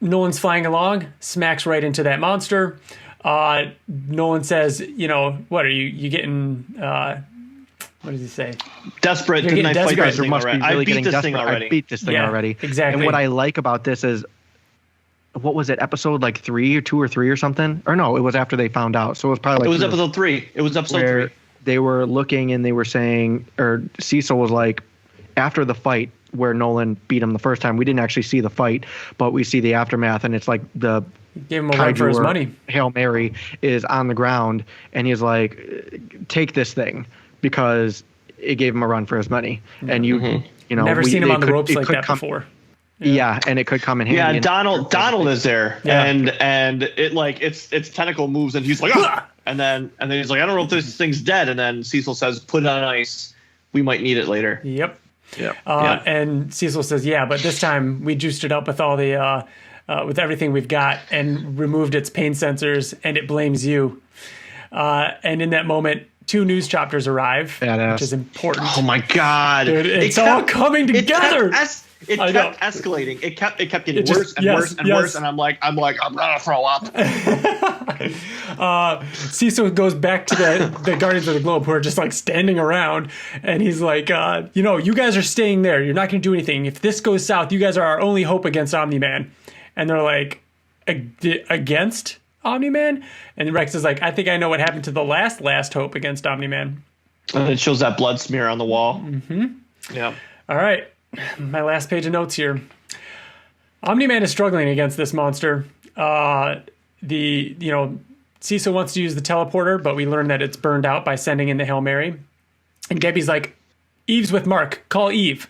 Nolan's flying along, smacks right into that monster. Nolan says, what are you getting, what does he say? Desperate. You're Didn't I getting fight desperate. this thing already? I beat this thing already. I beat this thing Yeah, already. exactly. And what I like about this is, what was it, episode like 3 or 2 or 3 or something? Or no, it was after they found out. So it was probably like It was episode 3. It was episode 3. They were looking and they were saying, or Cecil was like, after the fight where Nolan beat him the first time, we didn't actually see the fight, but we see the aftermath, and it's like the Gave him a run for his kaiju or money. Hail Mary is on the ground, and he's like, take this thing, because it gave him a run for his money. And Never seen him on the ropes like that before. Yeah, and it could come in handy. Yeah, and Donald is there, Yeah. and it like its tentacle moves, and he's like, ah! and then he's like, I don't know if this thing's dead, and then Cecil says, put it on ice, we might need it later. Yep. Yeah. And Cecil says, yeah, but this time we juiced it up with all the with everything we've got and removed its pain sensors, and it blames you. And in that moment, 2 news chapters arrive, Badass. which is important. Oh my god! Dude, it's all coming together. It I kept know. escalating. It kept getting It just- worse and yes, worse and yes. worse, and I'm gonna throw up. Cecil goes back to the Guardians of the Globe, who are just like standing around, and he's like, you guys are staying there. You're not going to do anything. If this goes south, you guys are our only hope against Omni-Man. And they're like, against Omni-Man? And Rex is like, I think I know what happened to the last hope against Omni-Man. And it shows that blood smear on the wall. Mm-hmm. Yeah. All right, my last page of notes here. Omni-Man is struggling against this monster. Cecil wants to use the teleporter, but we learn that it's burned out by sending in the Hail Mary. And Debbie's like, Eve's with Mark. Call Eve.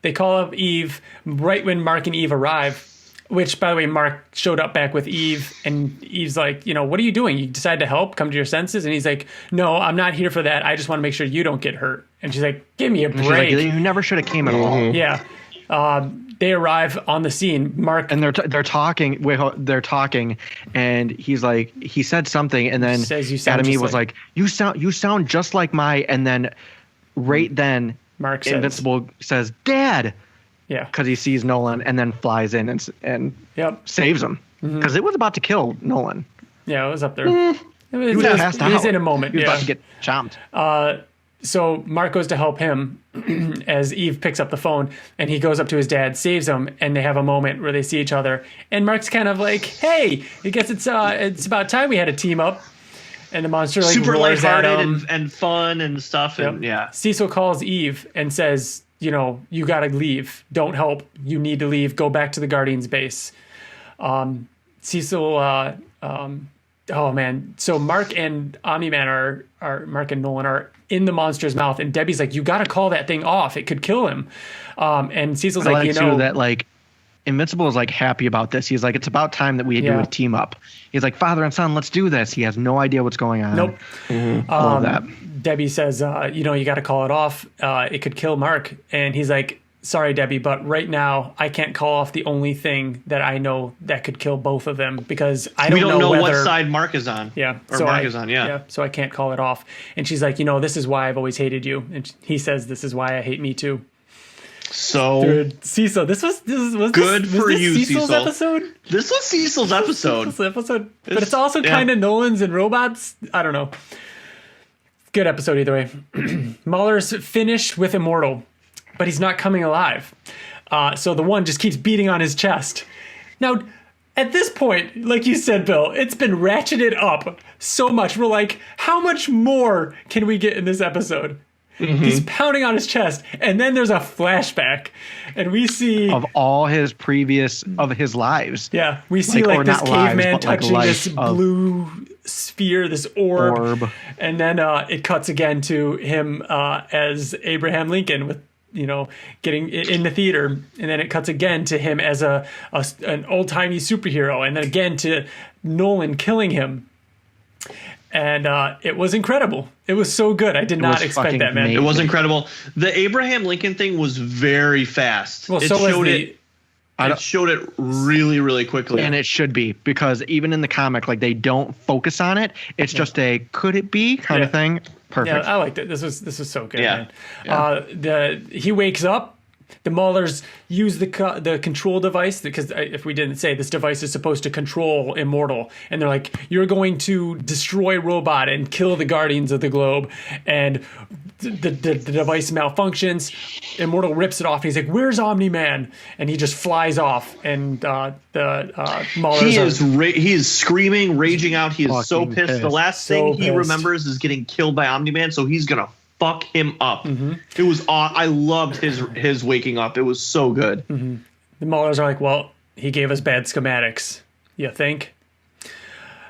They call up Eve right when Mark and Eve arrive, which, by the way, Mark showed up back with Eve, and Eve's like, what are you doing? You decided to help, come to your senses? And he's like, no, I'm not here for that. I just want to make sure you don't get hurt. And she's like, give me a she's break. like, you never should have came at all. Yeah. They arrive on the scene. Mark And they're talking. They're talking, and he's like, he said something, and then Says you sound Adam just Eve was like- like, you sound just like and then right then Mark says, Invincible says, Dad, yeah, because he sees Nolan, and then flies in and yep, saves him, because it was about to kill Nolan. yeah, it was up there. It was, He was passed it was out. in a moment. He was Yeah. about to get chomped. So Mark goes to help him as Eve picks up the phone, and he goes up to his dad, saves him, and they have a moment where they see each other. And Mark's kind of like, "Hey, I guess it's about time we had a team up." And the monster like super roars at lighthearted him. and fun and stuff. Yep. And yeah, Cecil calls Eve and says, "You know, you got to leave. Don't help. You need to leave. Go back to the Guardians base." Cecil, oh man. So Mark and Omni-Man are Mark and Nolan are in the monster's mouth, and Debbie's like, "You got to call that thing off. It could kill him." And Cecil's like, "You know that like." Invincible is like happy about this. He's like, it's about time that we do a team up. He's like, father and son, let's do this. He has no idea what's going on. Nope. Love that. Debbie says, you know, you got to call it off. It could kill Mark. And he's like, sorry, Debbie, but right now I can't call off the only thing that I know that could kill both of them because we don't know what side Mark is on. Yeah. Or so Mark is on. Yeah. So I can't call it off. And she's like, you know, this is why I've always hated you. And he says, this is why I hate me too. So dude, Cecil, this was good for you, Cecil's Cecil. Episode? This was Cecil's episode. But it's also kind of Nolan's and robots. I don't know. Good episode either way. Mahler's finished with Immortal, but he's not coming alive. So the one just keeps beating on his chest. Now, at this point, like you said, Bill, it's been ratcheted up so much. We're like, how much more can we get in this episode? Mm-hmm. He's pounding on his chest, and then there's a flashback, and we see of all his previous of his lives. Yeah, we see like this caveman touching this blue sphere, this orb, and then it cuts again to him as Abraham Lincoln with getting in the theater, and then it cuts again to him as an old timey superhero, and then again to Nolan killing him. And it was incredible. It was so good. I did not expect that, man. It was incredible. The Abraham Lincoln thing was very fast. Well, it showed it really, really quickly. And it should be, because even in the comic, like, they don't focus on it. It's just a could it be kind of thing. Perfect. Yeah, I liked it. This was so good, man. Yeah. He wakes up. The Maulers use the control device, because if we didn't say, this device is supposed to control Immortal, and they're like, you're going to destroy Robot and kill the Guardians of the Globe, and the device malfunctions. Immortal rips it off, and he's like, where's Omni-Man? And he just flies off, and the Maulers he is screaming, raging out. He is so pissed. The last thing he remembers is getting killed by Omni-Man, so he's gonna fuck him up. Mm-hmm. It was I loved his waking up. It was so good. Mm-hmm. The Maulers are like, well, he gave us bad schematics. You think?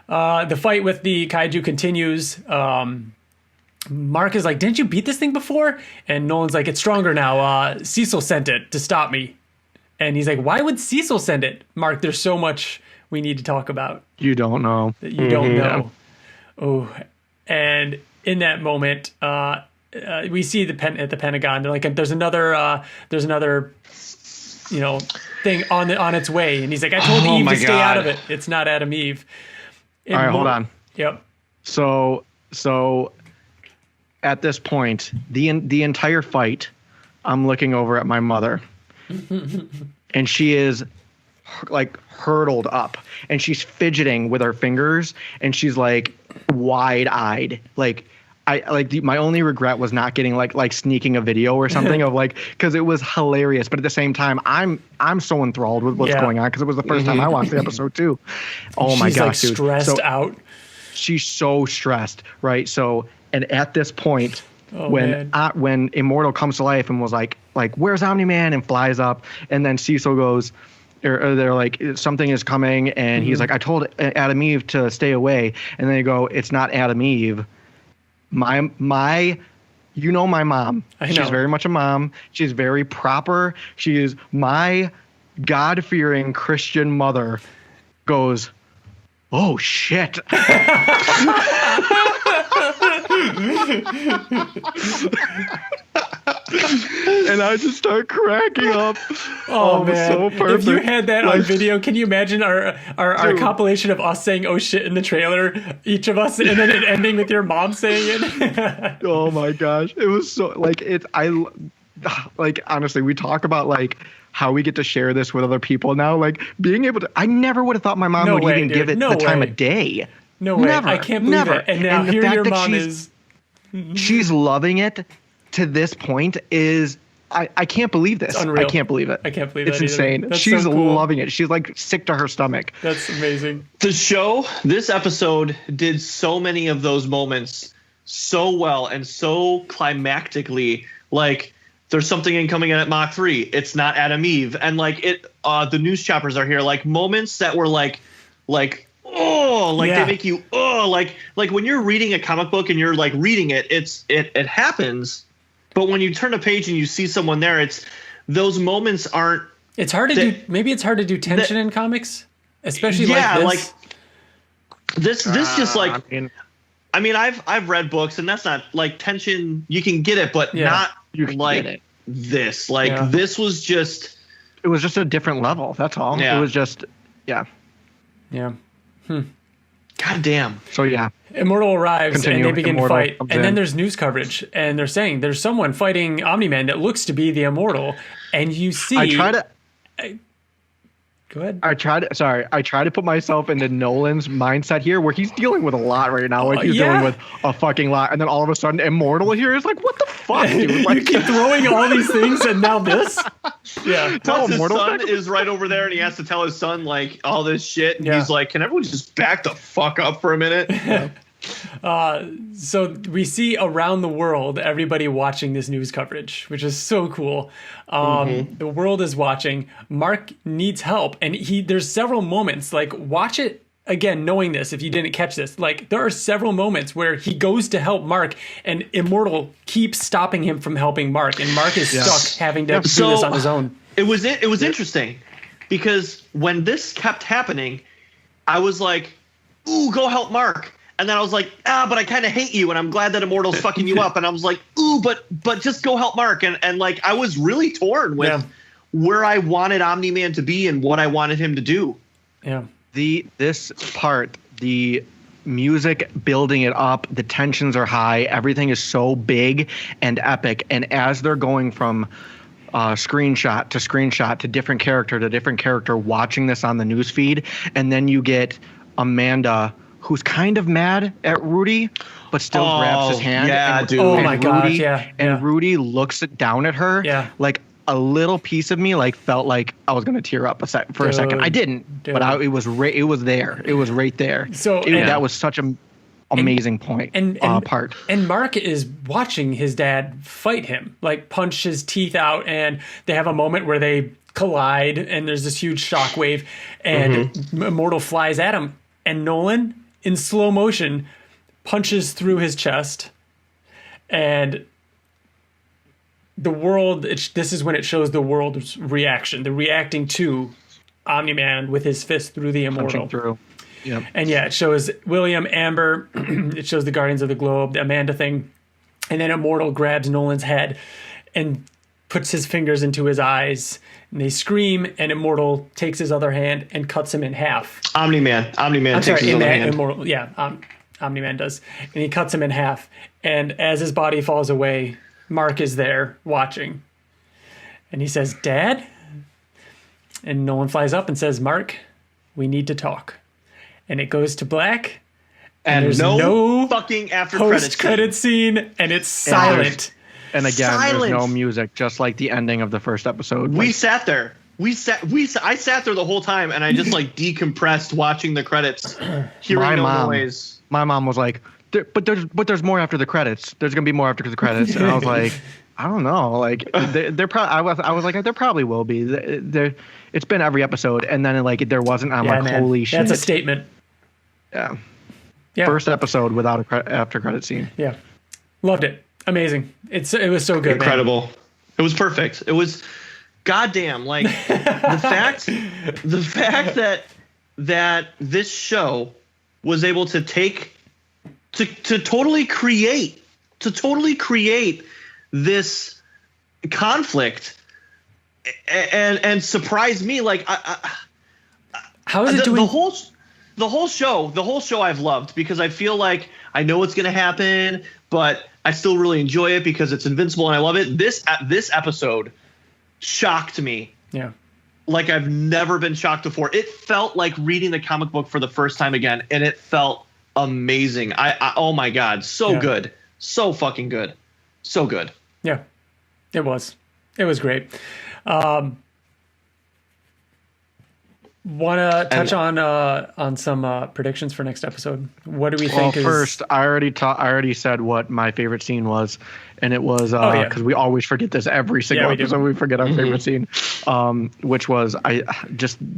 The fight with the kaiju continues. Mark is like, didn't you beat this thing before? And Nolan's like, it's stronger now. Cecil sent it to stop me. And he's like, why would Cecil send it? Mark, there's so much we need to talk about. You don't know. That you don't know. Oh, and in that moment, we see at the Pentagon. They're like, there's another thing on its way, and he's like, I told Eve to stay out of it. It's not Adam Eve. All right, hold on. Yep. So at this point, the entire fight, I'm looking over at my mother, and she is like hurtled up, and she's fidgeting with her fingers, and she's like wide-eyed, like. My only regret was not getting like sneaking a video or something of like, because it was hilarious. But at the same time, I'm so enthralled with what's going on, because it was the first time I watched the episode too. Oh my gosh, dude. Stressed out. She's so stressed, right? So, and at this point, when Immortal comes to life and was like where's Omni-Man, and flies up, and then Cecil goes, or they're like, something is coming, and he's like, I told Adam Eve to stay away, and then they go, it's not Adam Eve. My my mom. She's very much a mom. She's very proper. She is my God-fearing Christian mother. Goes, oh shit. And I just start cracking up. Oh man, so perfect. If you had that on video, can you imagine our compilation of us saying "oh shit" in the trailer, each of us, and then it ending with your mom saying it? Oh my gosh, it was so honestly, we talk about like how we get to share this with other people now, like being able to. I never would have thought my mom would even give it the time of day. No way, I can't believe it. And now here your mom is. she's loving it to this point is I can't believe this. Unreal. I can't believe it. I can't believe it's that either. insane. That's She's so cool. loving it. She's like sick to her stomach. That's amazing. The show, this episode did so many of those moments so well and so climactically. Like, there's something incoming in at Mach 3. It's not Adam Eve. And like the news choppers are here. Like moments that were like they make you like when you're reading a comic book and you're like reading it, it happens. But when you turn a page and you see someone there, it's those moments aren't. It's hard to do. Maybe it's hard to do tension in comics, especially like this. Like this just like. I mean, I've read books, and that's not like tension. You can get it, but not like this. Like this was just. It was just a different level. That's all. Yeah. It was just, yeah. God damn. So yeah. Immortal arrives and they begin to fight, and then there's news coverage, and they're saying there's someone fighting Omni-Man that looks to be the Immortal, and you see. Go ahead. I try to put myself into Nolan's mindset here, where he's dealing with a lot right now. Like he's dealing with a fucking lot, and then all of a sudden, Immortal here is like, what the fuck, dude? Like, you keep throwing all these things, and now this. Yeah. Plus his son is right over there, and he has to tell his son like all this shit, and he's like, "Can everyone just back the fuck up for a minute?" So we see around the world everybody watching this news coverage, which is so cool. The world is watching. Mark needs help, and there's several moments, like, watch it again knowing this if you didn't catch this. Like, there are several moments where he goes to help Mark, and Immortal keeps stopping him from helping Mark, and Mark is stuck having to do this on his own. It was interesting because when this kept happening, I was like, "Ooh, go help Mark." And then I was like, but I kind of hate you, and I'm glad that Immortal's fucking you up. And I was like, ooh, but just go help Mark. And like, I was really torn with where I wanted Omni-Man to be and what I wanted him to do. Yeah. This part, the music building it up, the tensions are high, everything is so big and epic. And as they're going from screenshot to different character watching this on the news feed, and then you get Amanda, who's kind of mad at Rudy, but still grabs his hand. Yeah, dude. Oh my gosh, yeah. And Rudy looks down at her. Yeah. Like a little piece of me like felt like I was gonna tear up for a second. I didn't, but it was there. It was right there. So that was such an amazing part. And Mark is watching his dad fight him, like punch his teeth out, and they have a moment where they collide, and there's this huge shockwave, and Immortal flies at him, and Nolan, in slow motion, punches through his chest, and the world, this is when it shows the world's reaction. They're reacting to Omni-Man with his fist through the Immortal. Punching through. Yep. And it shows William, Amber, it shows the Guardians of the Globe, the Amanda thing, and then Immortal grabs Nolan's head and puts his fingers into his eyes, and they scream, and Immortal takes his other hand and cuts him in half. Omni-Man takes his other hand. Immortal, Omni-Man does. And he cuts him in half. And as his body falls away, Mark is there watching. And he says, "Dad?" And Nolan flies up and says, "Mark, we need to talk." And it goes to black. And there's no fucking after post-credit scene. And it's silent. And again, there's no music, just like the ending of the first episode. We sat there. I sat there the whole time, and I just like decompressed watching the credits, hearing noise. My mom was like, "But there's more after the credits. There's gonna be more after the credits." And I was like, "I don't know. Like, they're probably." I was like, "There probably will be. It's been every episode, and then like there wasn't. I'm like, man. holy shit. That's a statement. Yeah. First episode without a after credit scene. Yeah, loved it. Amazing. It was so good. Incredible. Man. It was perfect. It was goddamn, like the fact that this show was able to totally create this conflict and surprise me. Like how is it doing? The whole show I've loved, because I feel like I know what's going to happen, but I still really enjoy it because it's Invincible and I love it. This episode shocked me. Yeah. Like I've never been shocked before. It felt like reading the comic book for the first time again, and it felt amazing. Oh my God, so good. So fucking good. So good. Yeah, it was great. Want to touch on some predictions for next episode? What do we think? Well, first, I already said what my favorite scene was, and it was because we always forget this every single episode. We forget our favorite scene, which was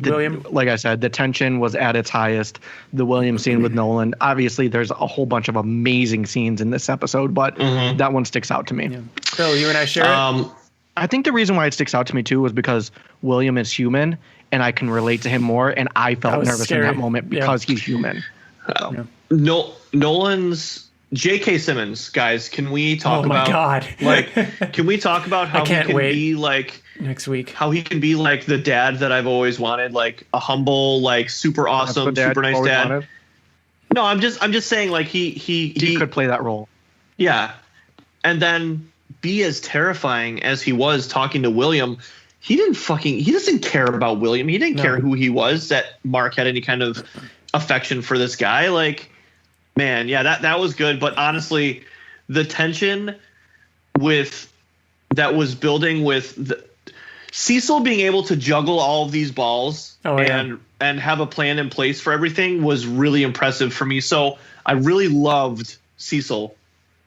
William. Like I said, the tension was at its highest. The William scene with Nolan. Obviously, there's a whole bunch of amazing scenes in this episode, but that one sticks out to me. Yeah. Phil, you and I share it. I think the reason why it sticks out to me too was because William is human, and I can relate to him more, and I felt nervous in that moment because he's human. Nolan's J.K. Simmons, guys. Can we talk about? Oh my God! Can we talk about how he can be next week? How he can be like the dad that I've always wanted, like a humble, like super awesome, super nice dad. Wanted. No, I'm just saying, like he could play that role. Yeah, and then be as terrifying as he was talking to William. He doesn't care about William. He didn't care who he was, that Mark had any kind of affection for this guy. Like, man, yeah, that was good. But honestly, the tension that was building with Cecil being able to juggle all of these balls and have a plan in place for everything was really impressive for me. So I really loved Cecil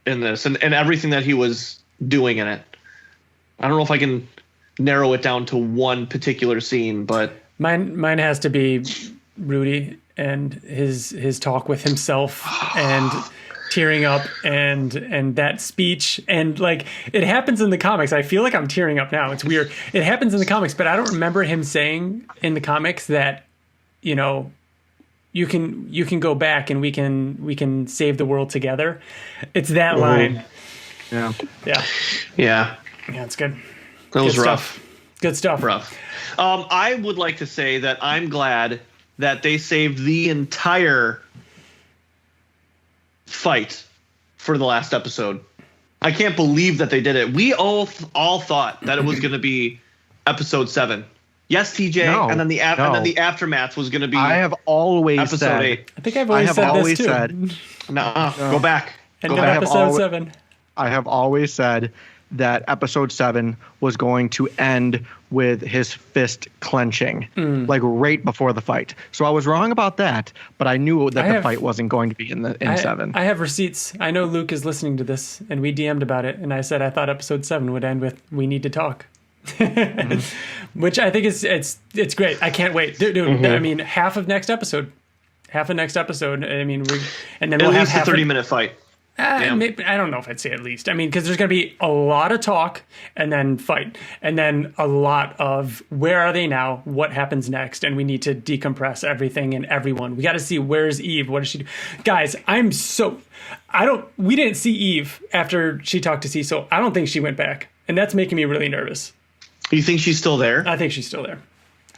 in this and everything that he was doing in it. I don't know if I can narrow it down to one particular scene, but mine has to be Rudy and his talk with himself and tearing up and that speech, and like it happens in the comics. I feel like I'm tearing up now. It's weird. It happens in the comics, but I don't remember him saying in the comics that, you know, you can go back and we can save the world together. It's that line. Yeah. Yeah, it's good. That was rough. Good stuff. Rough. I would like to say that I'm glad that they saved the entire fight for the last episode. I can't believe that they did it. We all thought that it was going to be episode 7. Yes, TJ, and then the aftermath was going to be. I have always episode said, 8. I think I've always said this too. Go back. And then episode 7. I have always said that episode 7 was going to end with his fist clenching, like right before the fight. So I was wrong about that, but I knew that the fight wasn't going to be in 7. I have receipts. I know Luke is listening to this, and we DM'd about it, and I said I thought episode 7 would end with "We need to talk," which I think it's great. I can't wait, dude. I mean, half of next episode. I mean, and then we'll have a 30-minute fight. Maybe, I don't know if I'd say at least. I mean, because there's going to be a lot of talk and then fight. And then a lot of where are they now? What happens next? And we need to decompress everything and everyone. We got to see, where's Eve? What does she do? Guys, we didn't see Eve after she talked to Cecil. I don't think she went back. And that's making me really nervous. You think she's still there? I think she's still there.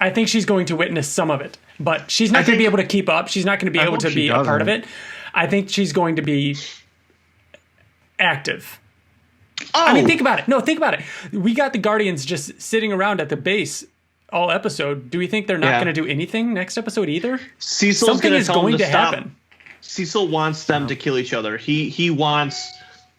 I think she's going to witness some of it. But she's not going to be able to keep up. She's not going to be able to be a part of it. I think she's going to be active. I mean, think about it. No, think about it. We got the Guardians just sitting around at the base all episode. Do we think they're not going to do anything next episode either? Something is going to happen. Cecil wants them to kill each other. He wants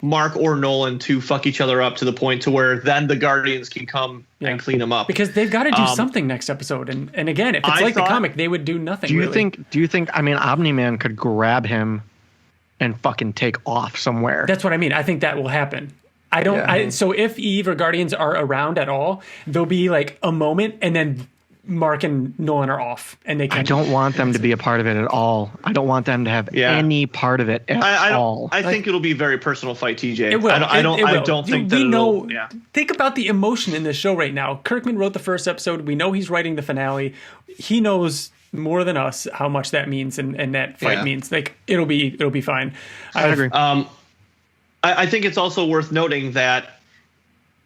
Mark or Nolan to fuck each other up to the point to where then the Guardians can come and clean them up. Because they've got to do something next episode. And again, if it's like the comic, they would do nothing. Do you think? I mean, Omni-Man could grab him and fucking take off somewhere. That's what I mean. I think that will happen. So if Eve or Guardians are around at all, there'll be like a moment and then Mark and Nolan are off and they can. I don't want them to be a part of it at all. I don't want them to have any part of it at all. I think it'll be a very personal fight, TJ. It will. I don't think that it'll. Think about the emotion in this show right now. Kirkman wrote the first episode. We know he's writing the finale. He knows more than us how much that means and that fight means. Like it'll be fine. I agree. I think it's also worth noting that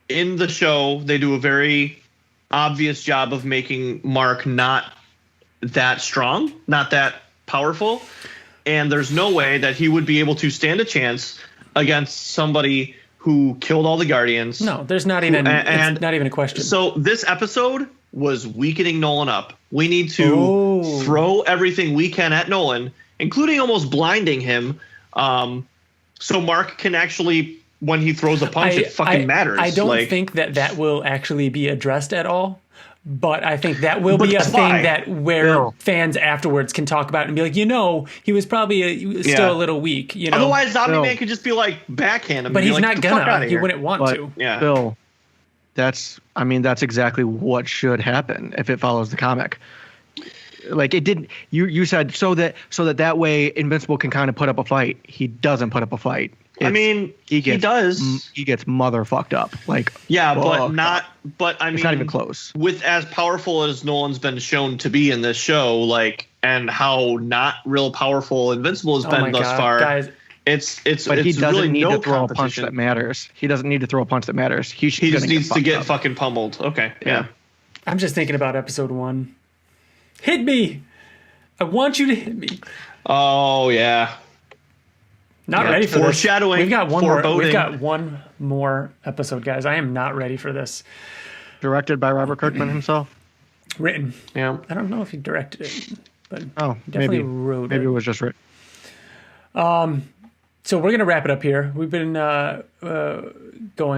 in the show they do a very obvious job of making Mark not that strong, not that powerful, and there's no way that he would be able to stand a chance against somebody who killed all the Guardians. No, there's not even it's not even a question. So this episode was weakening Nolan up. We need to throw everything we can at Nolan, including almost blinding him, So Mark can actually, when he throws a punch, it fucking matters. I don't think that will actually be addressed at all. But I think that will be a thing that where fans afterwards can talk about it and be like, he was probably still a little weak. Otherwise, Zombie Man could just be like backhand him. But he's not gonna. He wouldn't want to. Yeah. Bill, that's exactly what should happen if it follows the comic. Like it did. You said so that way Invincible can kind of put up a fight. He doesn't put up a fight. He does. He gets motherfucked up. Like but not. But I mean, it's not even close. With as powerful as Nolan's been shown to be in this show, and how not real powerful Invincible has been thus far, guys. But he doesn't really need no to throw a punch that matters. He doesn't need to throw a punch that matters. He just needs to get fucking pummeled. Okay. Yeah. I'm just thinking about episode 1. Hit me. I want you to hit me. Oh yeah. Not ready for foreshadowing. We've got one more episode, guys. I am not ready for this. Directed by Robert Kirkman himself. Written. Yeah. I don't know if he directed it, but definitely wrote it. Maybe it was just written. So we're gonna wrap it up here. We've been going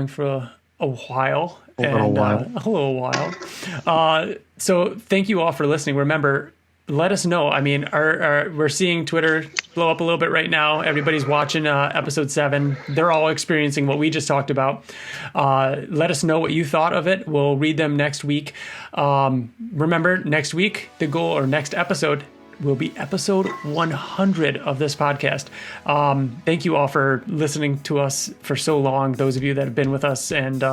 for a while. A little while. So thank you all for listening. Remember, let us know. I mean, we're seeing Twitter blow up a little bit right now. Everybody's watching episode 7. They're all experiencing what we just talked about. Let us know what you thought of it. We'll read them next week. Remember, next week, the goal, or next episode, will be episode 100 of this podcast. Thank you all for listening to us for so long, those of you that have been with us. And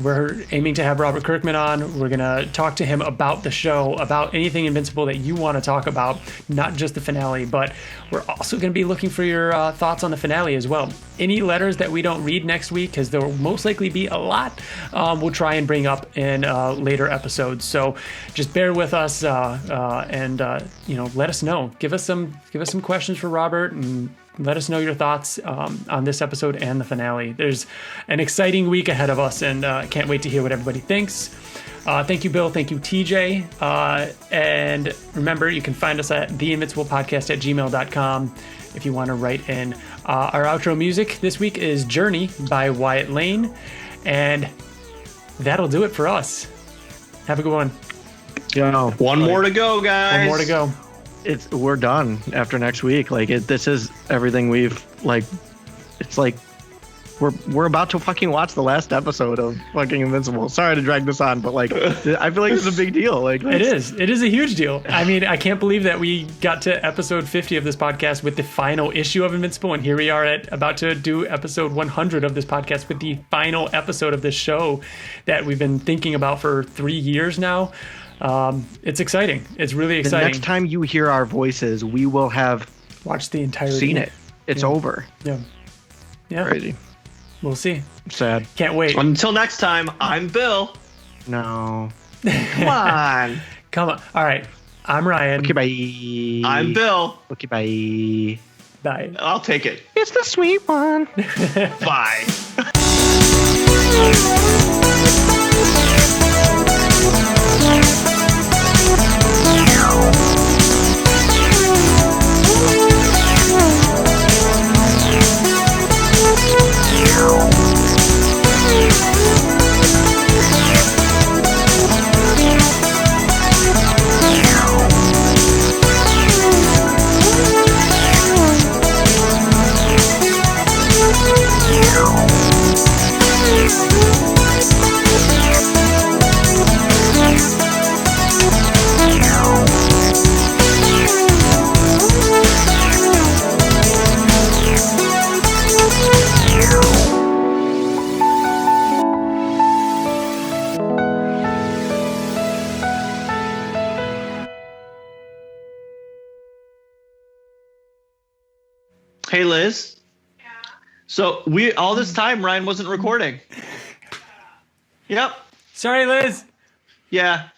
we're aiming to have Robert Kirkman on. We're going to talk to him about the show, about anything Invincible that you want to talk about, not just the finale, but we're also going to be looking for your thoughts on the finale as well. Any letters that we don't read next week, because there will most likely be a lot, we'll try and bring up in later episodes. So just bear with us and let us know. Give us some questions for Robert, and let us know your thoughts on this episode and the finale. There's an exciting week ahead of us, and can't wait to hear what everybody thinks. Thank you, Bill. Thank you, TJ. And remember, you can find us at theinvinciblepodcast@gmail.com if you want to write in. Our outro music this week is Journey by Wyatt Layne. And that'll do it for us. Have a good one. One more to go, guys. One more to go. We're done after next week. This is everything we've it's like we're about to fucking watch the last episode of fucking Invincible. Sorry to drag this on, but I feel like it's a big deal. It is a huge deal. I mean, I can't believe that we got to episode 50 of this podcast with the final issue of Invincible, and here we are about to do episode 100 of this podcast with the final episode of this show that we've been thinking about for 3 years now. It's exciting. It's really exciting. The next time you hear our voices, we will have watched the entire seen it. It's over. Yeah. Crazy. We'll see. Sad. Can't wait. Until next time, I'm Bill. No. Come on. Come on. All right. I'm Ryan. Okay, bye. I'm Bill. Okay, bye. Bye. I'll take it. It's the sweet one. Bye. Hey, Liz. Yeah. So all this time Ryan wasn't recording. Yep. Sorry, Liz. Yeah.